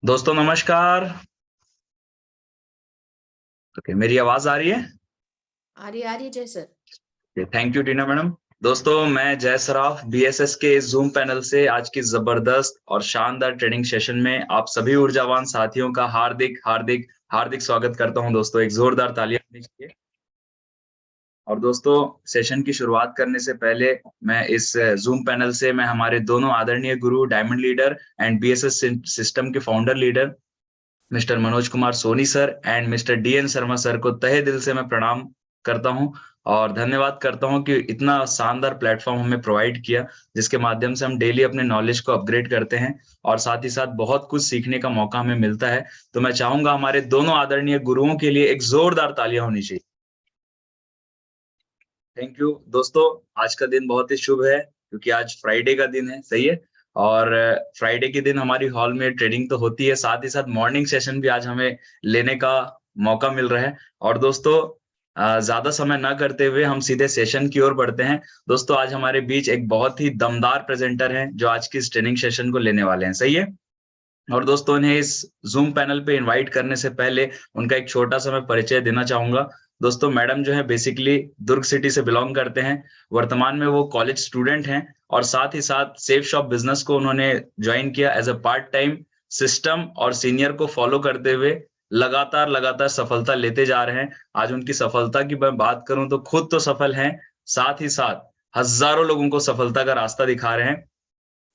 दोस्तों नमस्कार। ओके, मेरी आवाज आ रही है? आ रही जय sir. Thank you Tina madam. दोस्तों मैं जय सराफ बीएसएस के जूम पैनल से आज की जबरदस्त और शानदार ट्रेनिंग सेशन में आप सभी ऊर्जावान साथियों का हार्दिक हार्दिक हार्दिक स्वागत करता हूं। दोस्तों एक जोरदार तालियां होनी चाहिए। और दोस्तों सेशन की शुरुआत करने से पहले मैं इस जूम पैनल से मैं हमारे दोनों आदरणीय गुरु diamond leader and BSS system के founder leader mister Manoj Kumar Soni sir and mister DN Sharma sir को तहे दिल से मैं प्रणाम करता हूं और धन्यवाद करता हूं कि इतना शानदार प्लेटफॉर्म हमें प्रोवाइड किया, जिसके माध्यम से हम डेली अपने नॉलेज को अपग्रेड करते हैं और साथ ही साथ बहुत कुछ सीखने का मौका हमें मिलता है। तो मैं चाहूंगा हमारे दोनों आदरणीय गुरुओं के लिए एक जोरदार तालियां होनी चाहिए। थैंक यू दोस्तों। आज का दिन बहुत ही शुभ है क्योंकि आज फ्राइडे का दिन है, सही है। और फ्राइडे के दिन हमारी हॉल में ट्रेनिंग तो होती है, साथ ही साथ मॉर्निंग सेशन भी आज हमें लेने का मौका मिल रहा है। और दोस्तों ज्यादा समय ना करते हुए हम सीधे सेशन की ओर बढ़ते हैं। दोस्तों आज हमारे बीच एक बहुत ही दमदार प्रेजेंटर हैं जो आज की इस ट्रेनिंग सेशन को लेने वाले हैं, सही है। और दोस्तों इन्हें इस जूम पैनल पे इनवाइट करने से पहले उनका एक छोटा सा मैं परिचय देना चाहूंगा। दोस्तों मैडम जो है बेसिकली दुर्ग सिटी से बिलोंग करते हैं। वर्तमान में वो कॉलेज स्टूडेंट हैं और साथ ही साथ सेफ शॉप बिजनेस को उन्होंने ज्वाइन किया as a part time system और सीनियर को फॉलो करते हुए लगातार लगातार सफलता लेते जा रहे हैं। आज उनकी सफलता की मैं बात करूं तो खुद तो सफल हैं, साथ ही साथ हजारों लोगों को सफलता का रास्ता दिखा रहे हैं।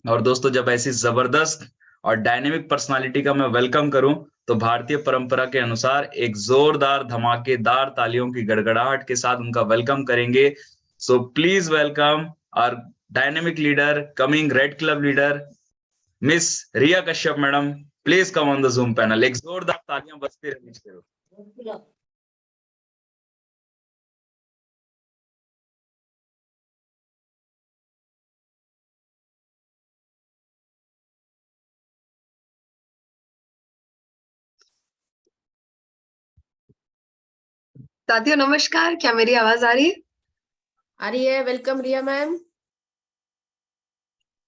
और दोस्तों जब ऐसी जबरदस्त और डायनेमिक पर्सनालिटी का मैं वेलकम करूं तो भारतीय परंपरा के अनुसार एक जोरदार धमाकेदार तालियों की गड़गड़ाहट के साथ उनका वेलकम करेंगे। So please welcome our dynamic leader, coming red club leader, miss Riya Kashyap madam. Please come on the Zoom panel. एक जोरदार तालियां बजती रहनी चाहिए। साथियों नमस्कार, क्या मेरी आवाज आ रही है? आ रही है। Welcome Riya ma'am.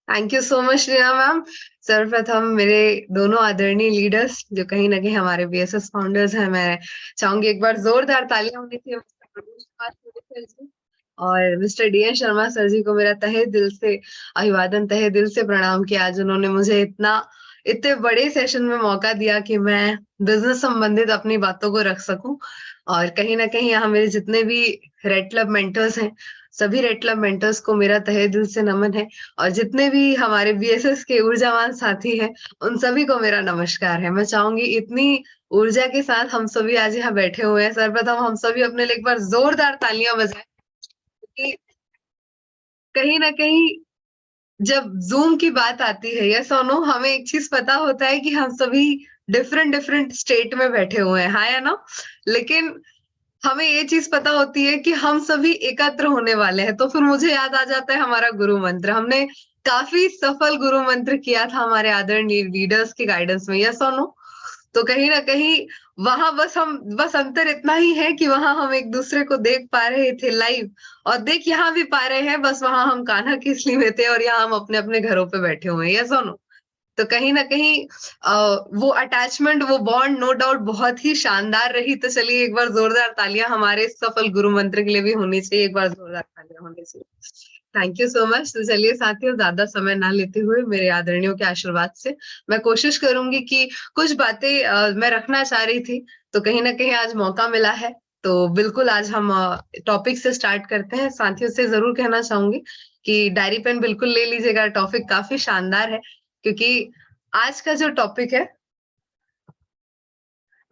Thank you so much Riya ma'am. सर्वप्रथम मेरे दोनों आदरणीय लीडर्स जो कहीं ना कहीं हमारे बीएसएस फाउंडर्स हैं, मैं चाहूंगी एक बार जोरदार तालियां होनी चाहिए मनोज कुमार सोनी सर जी और मिस्टर डीएन शर्मा सर जी को मेरा तहे दिल से अभिवादन, तहे दिल से प्रणाम कि आज उन्होंने मुझे इतने बड़े सेशन में मौका दिया कि मैं बिजनेस संबंधित अपनी बातों को रख सकूं। और कहीं ना कहीं यहाँ मेरे जितने भी रेड क्लब मेंटर्स हैं, सभी रेड क्लब मेंटर्स को मेरा तहे दिल से नमन है। और जितने भी हमारे बीएसएस के ऊर्जावान साथी हैं, उन सभी को मेरा नमस्कार है। मैं चाहूंगी इतनी ऊर्जा के साथ हम सभी आज यहाँ बैठे हुए हैं, सर्वप्रथम हम सभी अपने लिए एक बार जोरदार तालियां बजाएं क्योंकि कहीं ना कहीं जब जूम की बात आती है या सोनो, हमें एक चीज पता होता है कि हम सभी डिफरेंट डिफरेंट स्टेट में बैठे हुए हैं, हाँ या ना। लेकिन हमें ये चीज पता होती है कि हम सभी एकत्र होने वाले हैं। तो फिर मुझे याद आ जाता है हमारा गुरु मंत्र। हमने काफी सफल गुरु मंत्र किया था हमारे आदरणीय लीडर्स के गाइडेंस में, यस और नो। तो कहीं ना कहीं वहां बस अंतर इतना ही है कि वहां हम एक दूसरे को देख पा रहे थे लाइव, और देख यहाँ भी पा रहे हैं, बस वहां हम कान्हा किसली में थे और यहाँ हम अपने अपने घरों पे बैठे हुए हैं, यस और नो। तो कहीं ना कहीं वो अटैचमेंट, वो बॉन्ड नो डाउट बहुत ही शानदार रही। तो चलिए एक बार जोरदार तालियां हमारे सफल गुरु मंत्र के लिए भी होनी चाहिए, एक बार जोरदार तालियां होनी चाहिए। Thank you so much. तो चलिए साथियों, ज्यादा समय ना लेते हुए मेरे आदरणियों के आशीर्वाद से मैं कोशिश करूंगी कि कुछ बातें मैं रखना चाह रही थी, तो कहीं ना कहीं आज मौका मिला है। तो बिल्कुल आज हम टॉपिक से स्टार्ट करते हैं। साथियों से जरूर कहना चाहूंगी कि डायरी पेन बिल्कुल ले लीजिएगा, टॉपिक काफी शानदार है। क्योंकि आज का जो टॉपिक है,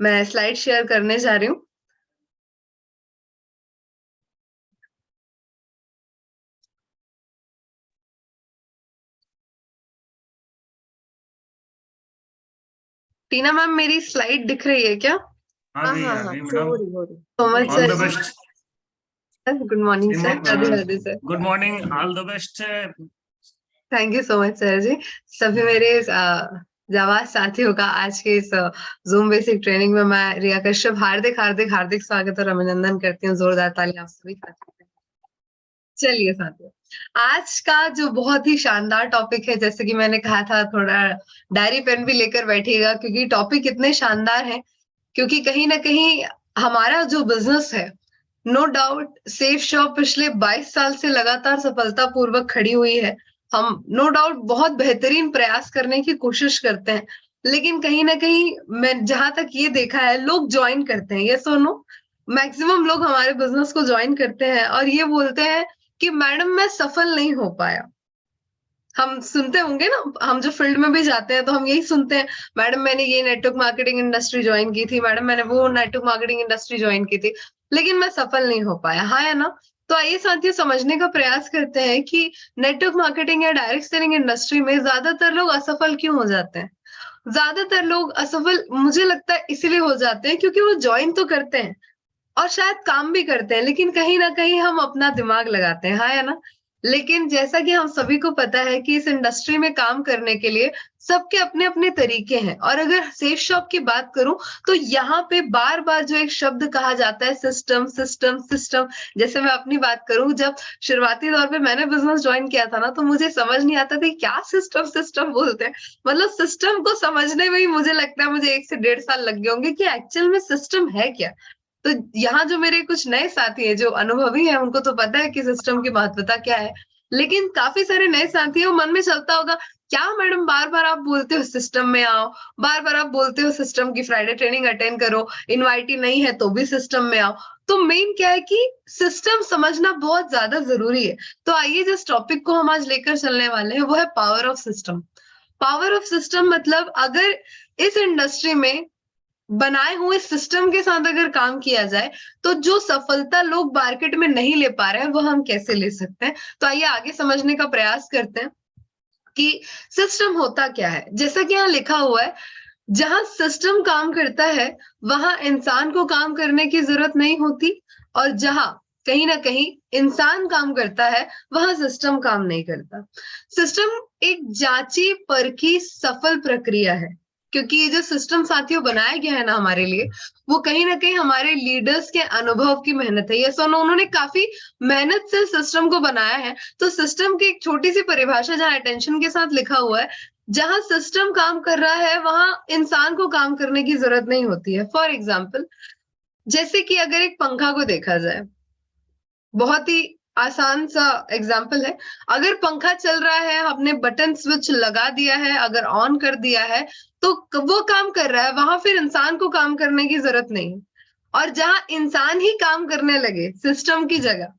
मैं स्लाइड शेयर करने जा रही हूँ। टीना मैम, मेरी स्लाइड दिख रही है क्या? हाँ हो रही। So much all the sir. Best. Good morning sir. Radhe Radhe sir. Good morning, all the best. Thank you so much sir ji. सभी मेरे जाबाज साथियों का आज के इस जूम बेसिक ट्रेनिंग में मैं रिया कश्यप हार्दिक हार्दिक हार्दिक स्वागत और अभिनंदन करती हूँ। जोरदार तालियां आप सभी खाते हैं। चलिए साथियों, आज का जो बहुत ही शानदार टॉपिक है, जैसे कि मैंने कहा था, थोड़ा डायरी पेन भी लेकर बैठिएगा क्योंकि टॉपिक इतने शानदार है। क्योंकि कहीं ना कहीं हमारा जो बिजनेस है, नो डाउट सेफ शॉप पिछले 22 साल से लगातार सफलतापूर्वक खड़ी हुई है। हम नो डाउट बहुत बेहतरीन प्रयास करने की कोशिश करते हैं, लेकिन कहीं ना कहीं मैं जहां तक ये देखा है, लोग ज्वाइन करते हैं, ये सुनो, मैक्सिमम लोग हमारे बिजनेस को ज्वाइन करते हैं और ये बोलते हैं कि मैडम मैं सफल नहीं हो पाया। हम सुनते होंगे ना, हम जो फील्ड में भी जाते हैं तो हम यही सुनते हैं, मैडम मैंने ये नेटवर्क मार्केटिंग इंडस्ट्री ज्वाइन की थी, मैडम मैंने वो नेटवर्क मार्केटिंग इंडस्ट्री ज्वाइन की थी, लेकिन मैं सफल नहीं हो पाया। हाँ है ना? तो आइए साथियों समझने का प्रयास करते हैं कि नेटवर्क मार्केटिंग या डायरेक्ट सेलिंग इंडस्ट्री में ज्यादातर लोग असफल क्यों हो जाते हैं। ज्यादातर लोग असफल मुझे लगता है इसीलिए हो जाते हैं क्योंकि वो ज्वाइन तो करते हैं और शायद काम भी करते हैं, लेकिन कहीं ना कहीं हम अपना दिमाग लगाते हैं। हाँ है ना? लेकिन जैसा कि हम सभी को पता है कि इस इंडस्ट्री में काम करने के लिए सबके अपने अपने तरीके हैं। और अगर सेफ शॉप की बात करूं तो यहाँ पे बार बार जो एक शब्द कहा जाता है, सिस्टम सिस्टम सिस्टम। जैसे मैं अपनी बात करूं, जब शुरुआती दौर पे मैंने बिजनेस ज्वाइन किया था ना, तो मुझे समझ नहीं आता था क्या सिस्टम सिस्टम बोलते हैं। मतलब सिस्टम को समझने में ही मुझे लगता है मुझे 1 से 1.5 साल लग गए होंगे कि एक्चुअल में सिस्टम है क्या। तो यहाँ जो मेरे कुछ नए साथी हैं जो अनुभवी हैं, उनको तो पता है कि सिस्टम की महत्वता क्या है, लेकिन काफी सारे नए साथी हैं, मन में चलता होगा क्या मैडम बार बार आप बोलते हो सिस्टम में आओ, बार बार आप बोलते हो सिस्टम की फ्राइडे ट्रेनिंग अटेंड करो, इनवाइटी नहीं है तो भी सिस्टम में आओ। तो मेन क्या है कि सिस्टम समझना बहुत ज्यादा जरूरी है। तो आइए जिस टॉपिक को हम आज लेकर चलने वाले हैं वो है power of system. Power of system मतलब अगर इस इंडस्ट्री में बनाए हुए सिस्टम के साथ अगर काम किया जाए तो जो सफलता लोग मार्केट में नहीं ले पा रहे हैं वो हम कैसे ले सकते हैं। तो आइए आगे समझने का प्रयास करते हैं कि सिस्टम होता क्या है। जैसा कि यहाँ लिखा हुआ है, जहां सिस्टम काम करता है वहां इंसान को काम करने की जरूरत नहीं होती, और जहां कहीं ना कहीं इंसान काम करता है वहां सिस्टम काम नहीं करता। सिस्टम एक जांची परखी सफल प्रक्रिया है, क्योंकि ये जो सिस्टम साथियों बनाया गया है ना हमारे लिए, वो कहीं ना कहीं हमारे लीडर्स के अनुभव की मेहनत है। ये सुनो, उन्होंने काफी मेहनत से सिस्टम को बनाया है। तो सिस्टम की एक छोटी सी परिभाषा जहाँ अटेंशन के साथ लिखा हुआ है, जहां सिस्टम काम कर रहा है वहां इंसान को काम करने की जरूरत नहीं होती है। फॉर एग्जाम्पल, जैसे कि अगर एक पंखा को देखा जाए, बहुत ही आसान सा एग्जाम्पल है, अगर पंखा चल रहा है, हमने बटन स्विच लगा दिया है, अगर ऑन कर दिया है तो वो काम कर रहा है, वहां फिर इंसान को काम करने की जरूरत नहीं। और जहां इंसान ही काम करने लगे सिस्टम की जगह,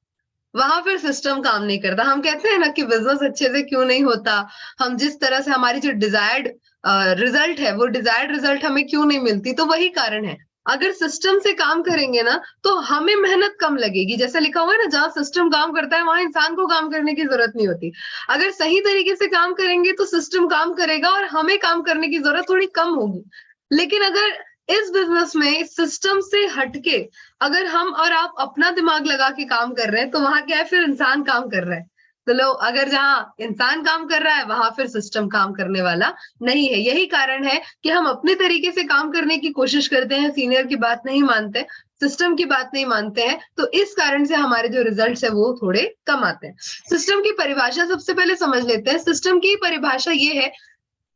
वहां फिर सिस्टम काम नहीं करता। हम कहते हैं ना कि बिजनेस अच्छे से क्यों नहीं होता, हम जिस तरह से हमारी जो डिजायर्ड रिजल्ट है वो डिजायर्ड रिजल्ट हमें क्यों नहीं मिलती, तो वही कारण है। अगर सिस्टम से काम करेंगे ना तो हमें मेहनत कम लगेगी। जैसे लिखा हुआ है ना, जहां सिस्टम काम करता है वहां इंसान को काम करने की जरूरत नहीं होती। अगर सही तरीके से काम करेंगे तो सिस्टम काम करेगा और हमें काम करने की जरूरत थोड़ी कम होगी। लेकिन अगर इस बिजनेस में सिस्टम से हटके अगर हम और आप अपना दिमाग लगा के काम कर रहे हैं तो वहां क्या है, फिर इंसान काम कर रहा है। तो लो, अगर जहां इंसान काम कर रहा है वहां फिर सिस्टम काम करने वाला नहीं है। यही कारण है कि हम अपने तरीके से काम करने की कोशिश करते हैं, सीनियर की बात नहीं मानते, सिस्टम की बात नहीं मानते हैं। तो इस कारण से हमारे जो रिजल्ट्स है वो थोड़े कम आते हैं। सिस्टम की परिभाषा सबसे पहले समझ लेते हैं। सिस्टम की परिभाषा ये है,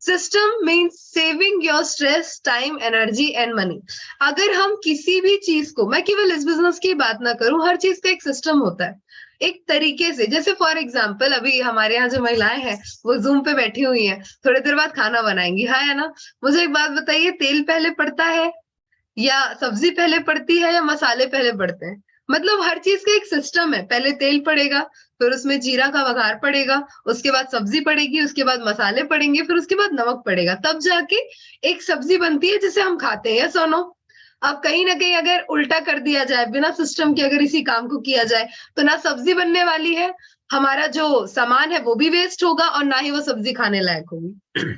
system means saving your stress, time, energy and money. अगर हम किसी भी चीज को, मैं केवल इस बिजनेस की बात ना करूं, हर चीज का एक सिस्टम होता है एक तरीके से। जैसे फॉर एग्जाम्पल, अभी हमारे यहाँ जो महिलाएं हैं वो जूम पे बैठी हुई हैं, थोड़ी देर बाद खाना बनाएंगी, हाँ है ना? मुझे एक बात बताइए, तेल पहले पड़ता है या सब्जी पहले पड़ती है या मसाले पहले पड़ते हैं? मतलब हर चीज का एक सिस्टम है, पहले तेल पड़ेगा, फिर उसमें जीरा का वघार पड़ेगा, उसके बाद सब्जी पड़ेगी, उसके बाद मसाले पड़ेंगे, फिर उसके बाद नमक पड़ेगा, तब जाके एक सब्जी बनती है जिसे हम खाते हैं। या सुनो, अब कहीं ना कहीं अगर उल्टा कर दिया जाए, बिना सिस्टम के अगर इसी काम को किया जाए तो ना सब्जी बनने वाली है, हमारा जो सामान है वो भी वेस्ट होगा और ना ही वो सब्जी खाने लायक होगी।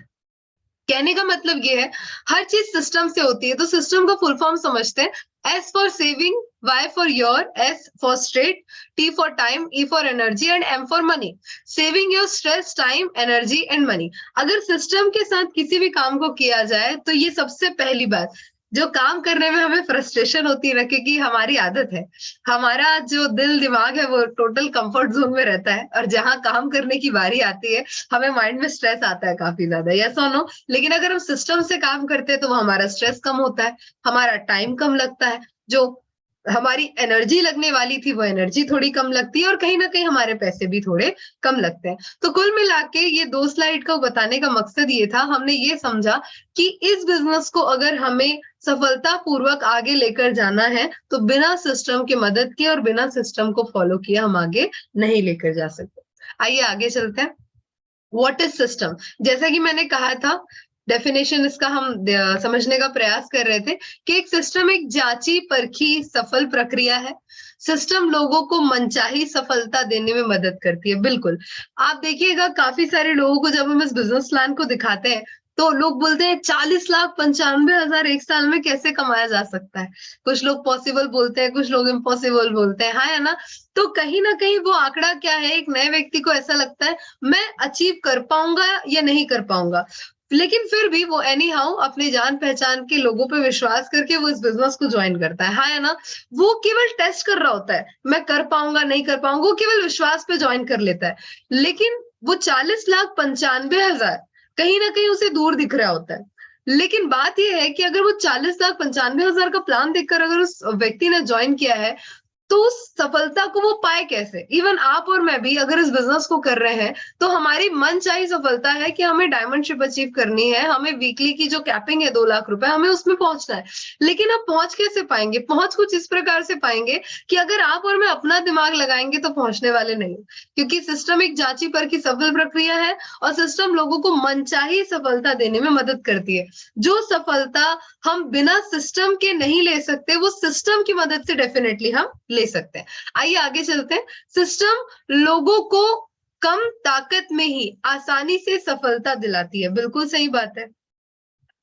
कहने का मतलब ये है, हर चीज सिस्टम से होती है। तो सिस्टम का फुल फॉर्म समझते हैं। S for saving, Y for your, S for straight, T for time, E for energy and M for money. Saving your stress, time, energy and money. अगर सिस्टम के साथ किसी भी काम को किया जाए तो ये सबसे पहली बात, जो काम करने में हमें फ्रस्ट्रेशन होती है ना, क्योंकि हमारी आदत है, हमारा जो दिल दिमाग है वो टोटल कंफर्ट जोन में रहता है, और जहां काम करने की बारी आती है हमें माइंड में स्ट्रेस आता है काफी ज्यादा, यस और नो। लेकिन अगर हम सिस्टम से काम करते हैं तो वो हमारा स्ट्रेस कम होता है, हमारा टाइम कम लगता है, जो हमारी एनर्जी लगने वाली थी वो एनर्जी थोड़ी कम लगती है, और कहीं ना कहीं हमारे पैसे भी थोड़े कम लगते हैं। तो कुल मिला के ये 2 स्लाइड का बताने का मकसद ये था, हमने ये समझा कि इस बिजनेस को अगर हमें सफलता पूर्वक आगे लेकर जाना है तो बिना सिस्टम की मदद के और बिना सिस्टम को फॉलो किए हम आगे नहीं लेकर जा सकते। आइए आगे चलते हैं। What is system? जैसा कि मैंने कहा था, डेफिनेशन इसका हम समझने का प्रयास कर रहे थे कि एक सिस्टम एक जांची परखी सफल प्रक्रिया है। सिस्टम लोगों को मनचाही सफलता देने में मदद करती है। बिल्कुल, आप देखिएगा काफी सारे लोगों को जब हम इस बिजनेस प्लान को दिखाते हैं तो लोग बोलते हैं 40,95,000 एक साल में कैसे कमाया जा सकता है। कुछ लोग पॉसिबल बोलते हैं, कुछ लोग इम्पॉसिबल बोलते हैं, हाँ है ना। तो कहीं ना कहीं वो आंकड़ा क्या है, एक नए व्यक्ति को ऐसा लगता है मैं अचीव कर पाऊंगा या नहीं कर पाऊंगा, लेकिन फिर भी वो एनी हाउ अपने जान पहचान के लोगों पे विश्वास करके वो इस बिजनेस को ज्वाइन करता है, हाँ है ना। वो केवल टेस्ट कर रहा होता है, मैं कर पाऊंगा नहीं कर पाऊंगा, वो केवल विश्वास पे ज्वाइन कर लेता है। लेकिन वो 40,95,000 कहीं ना कहीं उसे दूर दिख रहा होता है। लेकिन बात यह है कि अगर वो 40,95,000 का प्लान देखकर अगर उस व्यक्ति ने ज्वाइन किया है तो उस सफलता को वो पाए कैसे। इवन आप और मैं भी अगर इस बिजनेस को कर रहे हैं तो हमारी मनचाही सफलता है कि हमें डायमंडशिप अचीव करनी है, हमें वीकली की जो कैपिंग है 2 लाख रुपए, हमें उसमें पहुंचना है। लेकिन आप पहुंच कैसे पाएंगे? पहुंच कुछ इस प्रकार से पाएंगे कि अगर आप और मैं अपना दिमाग लगाएंगे तो पहुंचने वाले नहीं, क्योंकि सिस्टम एक जांची पर की सफल प्रक्रिया है और सिस्टम लोगों को मनचाही सफलता देने में मदद करती है। जो सफलता हम बिना सिस्टम के नहीं ले सकते वो सिस्टम की मदद से डेफिनेटली हम ले सकते हैं। आइए आगे चलते हैं। सिस्टम लोगों को कम ताकत में ही आसानी से सफलता दिलाती है। बिल्कुल सही बात है,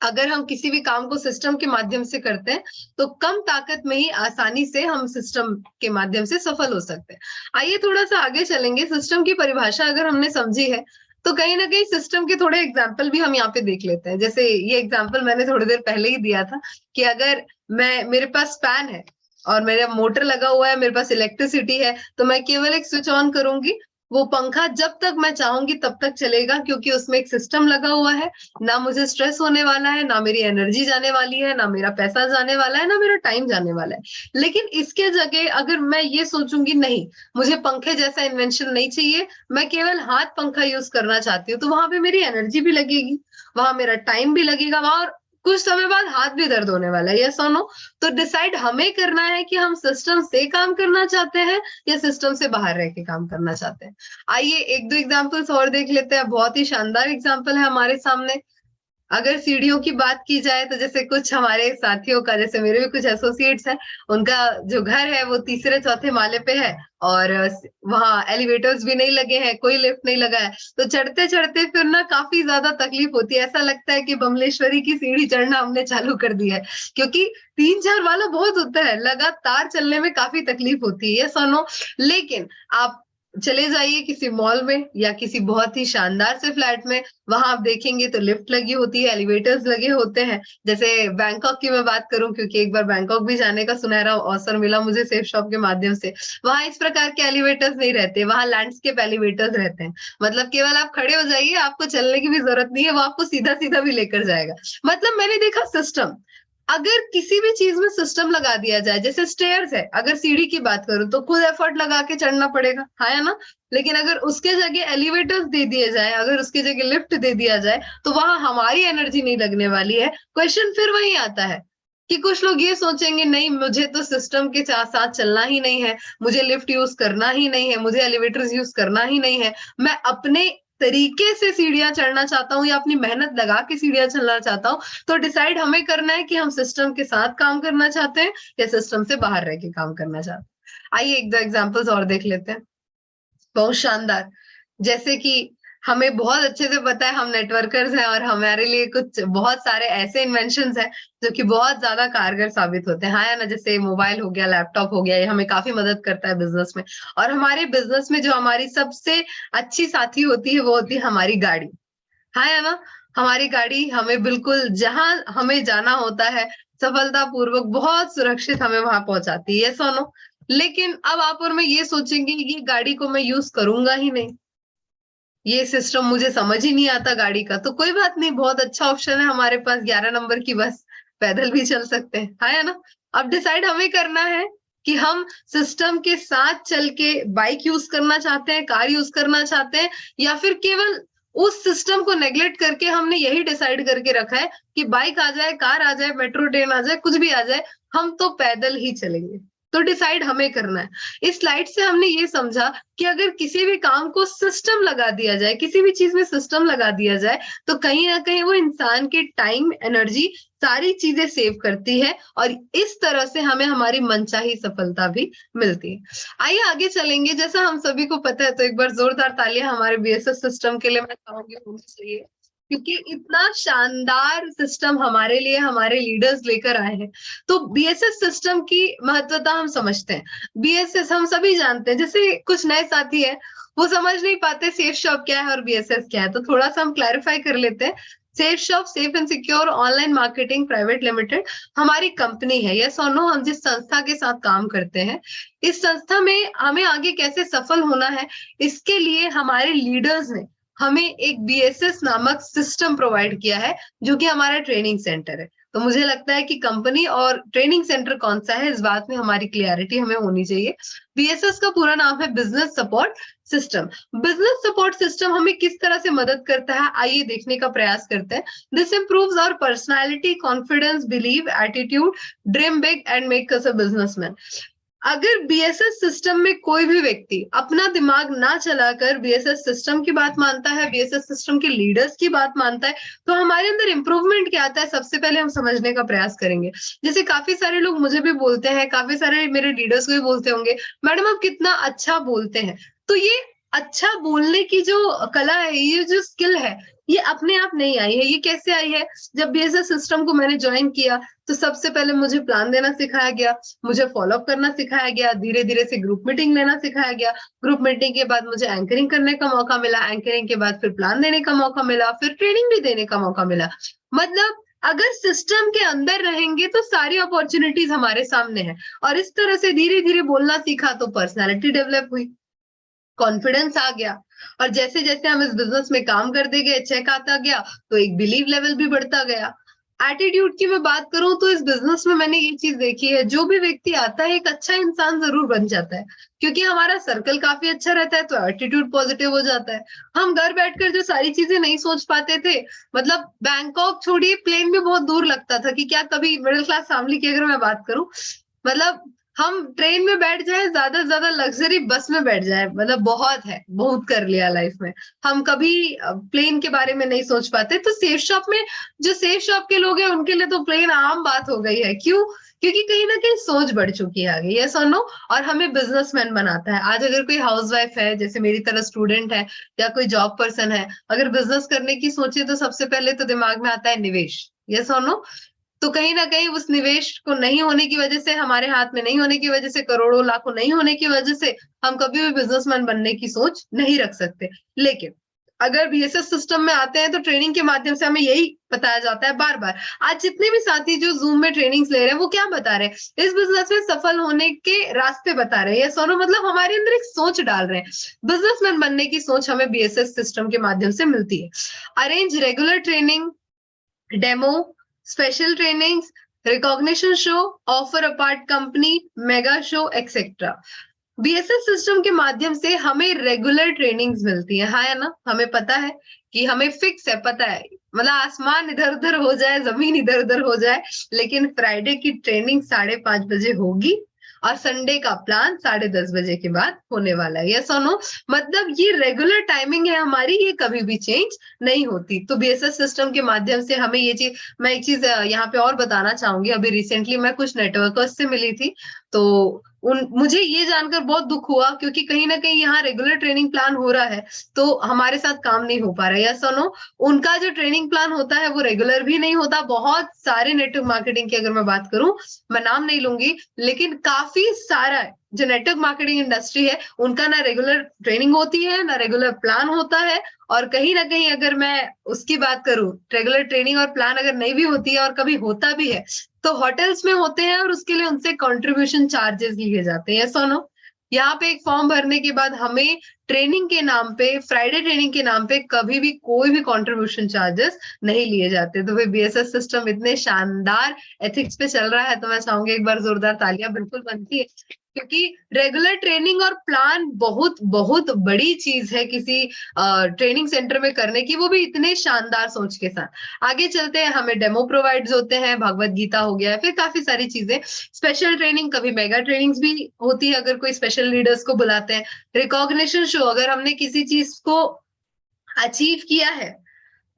अगर हम किसी भी काम को सिस्टम के माध्यम से करते हैं तो कम ताकत में ही आसानी से हम सिस्टम के माध्यम से सफल हो सकते हैं। आइए थोड़ा सा आगे चलेंगे। सिस्टम की परिभाषा अगर हमने समझी है तो कहीं ना कहीं सिस्टम के थोड़े एग्जाम्पल भी हम यहाँ पे देख लेते हैं। जैसे ये एग्जाम्पल मैंने थोड़ी देर पहले ही दिया था कि अगर मेरे पास फैन है और मेरा मोटर लगा हुआ है, मेरे पास इलेक्ट्रिसिटी है, तो मैं केवल एक स्विच ऑन करूंगी, वो पंखा जब तक मैं चाहूंगी तब तक चलेगा, क्योंकि उसमें एक सिस्टम लगा हुआ है। ना मुझे स्ट्रेस होने वाला है, ना मेरी एनर्जी जाने वाली है, ना मेरा पैसा जाने वाला है, ना मेरा टाइम जाने वाला है। लेकिन इसके जगह अगर मैं ये सोचूंगी नहीं, मुझे पंखे जैसा इन्वेंशन नहीं चाहिए, मैं केवल हाथ पंखा यूज करना चाहती हूँ, तो वहां पे मेरी एनर्जी भी लगेगी, वहां मेरा टाइम भी लगेगा, वहां और कुछ समय बाद हाथ भी दर्द होने वाला है, यस और नो। तो डिसाइड हमें करना है कि हम सिस्टम से काम करना चाहते हैं या सिस्टम से बाहर रह के काम करना चाहते हैं। आइए 1-2 एग्जांपल्स और देख लेते हैं। बहुत ही शानदार एग्जांपल है हमारे सामने। अगर सीढ़ियों की बात की जाए तो जैसे कुछ हमारे साथियों का, जैसे मेरे भी कुछ एसोसिएट्स हैं, उनका जो घर है वो 3-4 माले पे है और वहां एलिवेटर्स भी नहीं लगे हैं, कोई लिफ्ट नहीं लगा है, तो चढ़ते चढ़ते फिर ना काफी ज्यादा तकलीफ होती है। ऐसा लगता है कि बमलेश्वरी की सीढ़ी चढ़ना हमने चालू कर दिया है, क्योंकि 3-4 वाला बहुत होता है, लगातार चलने में काफी तकलीफ होती है, सुनो। लेकिन आप चले जाइए किसी मॉल में या किसी बहुत ही शानदार से फ्लैट में, वहां आप देखेंगे तो लिफ्ट लगी होती है, एलिवेटर्स लगे होते हैं। जैसे बैंकॉक की मैं बात करूं, क्योंकि एक बार बैंकॉक भी जाने का सुनहरा अवसर मिला मुझे सेफ शॉप के माध्यम से। वहां इस प्रकार के एलिवेटर्स नहीं रहते, वहां लैंडस्केप एलिवेटर्स रहते हैं। मतलब केवल आप खड़े हो जाइए, आपको चलने की भी जरूरत नहीं है, वो आपको सीधा सीधा भी लेकर जाएगा। मतलब मैंने देखा सिस्टम, अगर किसी भी चीज में सिस्टम लगा दिया जाए, जैसे स्टेयर्स है, अगर सीढ़ी की बात करूं तो खुद एफर्ट लगा के चढ़ना पड़ेगा, है ना। लेकिन अगर उसके जगह एलिवेटर्स दे दिए जाए, अगर उसके जगह लिफ्ट दे दिया जाए, तो वहां हमारी एनर्जी नहीं लगने वाली है। क्वेश्चन फिर वही आता है कि कुछ लोग ये सोचेंगे नहीं, मुझे तो सिस्टम के साथ चलना ही नहीं है, मुझे लिफ्ट यूज करना ही नहीं है, मुझे एलिवेटर्स यूज करना ही नहीं है, मैं अपने तरीके से सीढ़ियां चढ़ना चाहता हूँ या अपनी मेहनत लगा के सीढ़ियां चलना चाहता हूँ। तो डिसाइड हमें करना है कि हम सिस्टम के साथ काम करना चाहते हैं या सिस्टम से बाहर रह के काम करना चाहते हैं। आइए 1-2 एग्जांपल्स और देख लेते हैं, बहुत शानदार। जैसे कि हमें बहुत अच्छे से पता है हम नेटवर्कर्स हैं और हमारे लिए कुछ बहुत सारे ऐसे इन्वेंशंस हैं जो कि बहुत ज्यादा कारगर साबित होते हैं, हाँ ना। जैसे मोबाइल हो गया, लैपटॉप हो गया, ये हमें काफी मदद करता है बिजनेस में। और हमारे बिजनेस में जो हमारी सबसे अच्छी साथी होती है वो होती है हमारी गाड़ी, हाँ है ना। हमारी गाड़ी हमें बिल्कुल जहां हमें जाना होता है सफलतापूर्वक बहुत सुरक्षित हमें वहां पहुंचाती है, सोनो। लेकिन अब आप और मैं ये सोचेंगे कि ये गाड़ी को मैं यूज करूंगा ही नहीं, ये सिस्टम मुझे समझ ही नहीं आता गाड़ी का, तो कोई बात नहीं, बहुत अच्छा ऑप्शन है हमारे पास, 11 नंबर की बस, पैदल भी चल सकते हैं, है ना। अब डिसाइड हमें करना है कि हम सिस्टम के साथ चल के बाइक यूज करना चाहते हैं, कार यूज करना चाहते हैं, या फिर केवल उस सिस्टम को नेग्लेक्ट करके हमने यही डिसाइड करके रखा है कि बाइक आ जाए, कार आ जाए, मेट्रो ट्रेन आ जाए, कुछ भी आ जाए, हम तो पैदल ही चलेंगे। तो डिसाइड हमें करना है। इस स्लाइड से हमने ये समझा कि अगर किसी भी काम को सिस्टम लगा दिया जाए, किसी भी चीज में सिस्टम लगा दिया जाए, तो कहीं ना कहीं वो इंसान के टाइम, एनर्जी, सारी चीजें सेव करती है, और इस तरह से हमें हमारी मनचाही सफलता भी मिलती है। आइए आगे चलेंगे। जैसा हम सभी को पता है, तो एक बार जोरदार तालियां हमारे बीएसएस सिस्टम के लिए मैं चाहूंगी होनी चाहिए, क्योंकि इतना शानदार सिस्टम हमारे लिए हमारे लीडर्स लेकर आए हैं। तो बीएसएस सिस्टम की महत्वता हम समझते हैं। बीएसएस हम सभी जानते हैं, जैसे कुछ नए साथी है वो समझ नहीं पाते सेफ शॉप क्या है और बीएसएस क्या है, तो थोड़ा सा हम क्लैरिफाई कर लेते हैं। Safe shop, safe and secure online marketing private limited, हमारी कंपनी है। यस और नो, हम जिस संस्था के साथ काम करते हैं, इस संस्था में हमें आगे कैसे सफल होना है, इसके लिए हमारे लीडर्स ने हमें एक बीएसएस नामक सिस्टम प्रोवाइड किया है, जो कि हमारा ट्रेनिंग सेंटर है। तो मुझे लगता है कि कंपनी और ट्रेनिंग सेंटर कौन सा है, इस बात में हमारी क्लियरिटी हमें होनी चाहिए। बीएसएस का पूरा नाम है business support system. Business support system हमें किस तरह से मदद करता है, आइए देखने का प्रयास करते हैं। This improves our personality, confidence, believe, attitude, dream big and make us a businessman. अगर बीएसएस सिस्टम में कोई भी व्यक्ति अपना दिमाग ना चलाकर बीएसएस सिस्टम की बात मानता है, बीएसएस सिस्टम के लीडर्स की बात मानता है, तो हमारे अंदर इंप्रूवमेंट क्या आता है, सबसे पहले हम समझने का प्रयास करेंगे। जैसे काफी सारे लोग मुझे भी बोलते हैं, काफी सारे मेरे लीडर्स को भी बोलते होंगे, मैडम आप कितना अच्छा बोलते हैं। तो ये अच्छा बोलने की जो कला है, ये जो स्किल है, ये अपने आप नहीं आई है। ये कैसे आई है? जब बीएसएस सिस्टम को मैंने ज्वाइन किया, तो सबसे पहले मुझे प्लान देना सिखाया गया, मुझे फॉलो अप करना सिखाया गया, धीरे धीरे से ग्रुप मीटिंग लेना सिखाया गया, ग्रुप मीटिंग के बाद मुझे एंकरिंग करने का मौका मिला, एंकरिंग के बाद फिर प्लान देने का मौका मिला, फिर ट्रेनिंग भी देने का मौका मिला। मतलब अगर सिस्टम के अंदर रहेंगे तो सारी अपॉर्चुनिटीज हमारे सामने है, और इस तरह से धीरे धीरे बोलना सीखा, तो पर्सनैलिटी डेवलप हुई, कॉन्फिडेंस आ गया, और जैसे जैसे हम इस बिजनेस में काम करते गए, चेक आता गया, तो एक बिलीव लेवल भी बढ़ता गया। एटीट्यूड की मैं बात करूं तो इस बिजनेस में मैंने ये चीज देखी है, जो भी व्यक्ति आता है एक अच्छा इंसान जरूर बन जाता है, क्योंकि हमारा सर्कल काफी अच्छा रहता है, तो एटीट्यूड पॉजिटिव हो जाता है। हम घर बैठकर जो सारी चीजें नहीं सोच पाते थे, मतलब बैंकॉक छोड़िए, प्लेन भी बहुत दूर लगता था कि क्या कभी मिडिल क्लास फैमिली की अगर मैं बात करूं, मतलब हम ट्रेन में बैठ जाए, ज्यादा से ज्यादा लग्जरी बस में बैठ जाए, मतलब बहुत है, बहुत कर लिया लाइफ में, हम कभी प्लेन के बारे में नहीं सोच पाते। तो सेफ शॉप में जो सेफ शॉप के लोग हैं, उनके लिए तो प्लेन आम बात हो गई है। क्यों? क्योंकि कहीं ना कहीं सोच बढ़ चुकी है आगे, यस और नो, और हमें बिजनेसमैन बनाता है। आज अगर कोई हाउसवाइफ है, जैसे मेरी तरह स्टूडेंट है, या कोई जॉब पर्सन है, अगर बिजनेस करने की सोचे, तो सबसे पहले तो दिमाग में आता है निवेश, यस और नो। तो कहीं ना कहीं उस निवेश को नहीं होने की वजह से, हमारे हाथ में नहीं होने की वजह से, करोड़ों लाखों नहीं होने की वजह से, हम कभी भी बिजनेसमैन बनने की सोच नहीं रख सकते। लेकिन अगर बीएसएस सिस्टम में आते हैं, तो ट्रेनिंग के माध्यम से हमें यही बताया जाता है बार बार। आज जितने भी साथी जो जूम में ट्रेनिंग्स ले रहे हैं, वो क्या बता रहे हैं? इस बिजनेस में सफल होने के रास्ते बता रहे हैं, ये सोनो, मतलब हमारे अंदर एक सोच डाल रहे हैं। बिजनेसमैन बनने की सोच हमें बीएसएस सिस्टम के माध्यम से मिलती है। Arrange regular training, demo, special trainings, recognition show, offer apart company, mega show, etcetera. BSS system के माध्यम से हमें रेगुलर ट्रेनिंग्स मिलती है, हाँ, है ना। हमें पता है कि हमें फिक्स है, पता है, मतलब आसमान इधर उधर हो जाए, जमीन इधर उधर हो जाए, लेकिन फ्राइडे की ट्रेनिंग 5:30 बजे होगी, और संडे का प्लान 10:30 बजे के बाद होने वाला है, यस और नो। मतलब ये रेगुलर टाइमिंग है हमारी, ये कभी भी चेंज नहीं होती। तो बीएसएस सिस्टम के माध्यम से हमें ये चीज, मैं एक चीज यहाँ पे और बताना चाहूंगी। अभी रिसेंटली मैं कुछ नेटवर्कर्स से मिली थी, तो मुझे ये जानकर बहुत दुख हुआ, क्योंकि कहीं ना कहीं यहाँ रेगुलर ट्रेनिंग प्लान हो रहा है, तो हमारे साथ काम नहीं हो पा रहा है, यस और नो। उनका जो ट्रेनिंग प्लान होता है वो रेगुलर भी नहीं होता। बहुत सारे नेटवर्क मार्केटिंग की अगर मैं बात करूं, मैं नाम नहीं लूंगी, लेकिन काफी सारा जो नेटवर्क मार्केटिंग इंडस्ट्री है, उनका ना रेगुलर ट्रेनिंग होती है, ना रेगुलर प्लान होता है। और कहीं ना कहीं अगर मैं उसकी बात करूं, रेगुलर ट्रेनिंग और प्लान अगर नहीं भी होती है, और कभी होता भी है, तो होटल्स में होते हैं और उसके लिए उनसे कंट्रीब्यूशन चार्जेस लिए जाते हैं, सुनो। यहाँ पे एक फॉर्म भरने के बाद हमें ट्रेनिंग के नाम पे, फ्राइडे ट्रेनिंग के नाम पे कभी भी कोई भी कंट्रीब्यूशन चार्जेस नहीं लिए जाते। तो भाई बीएसएस सिस्टम इतने शानदार एथिक्स पे चल रहा है, तो मैं चाहूंगी एक बार जोरदार तालियां बिल्कुल बनती है, क्योंकि रेगुलर ट्रेनिंग और प्लान बहुत बहुत बड़ी चीज है किसी ट्रेनिंग सेंटर में करने की, वो भी इतने शानदार सोच के साथ। आगे चलते हैं, हमें डेमो प्रोवाइड्स होते हैं, भगवत गीता हो गया, फिर काफी सारी चीजें, स्पेशल ट्रेनिंग, कभी मेगा ट्रेनिंग्स भी होती है अगर कोई स्पेशल लीडर्स को बुलाते हैं, रिकॉग्निशन शो, अगर हमने किसी चीज को अचीव किया है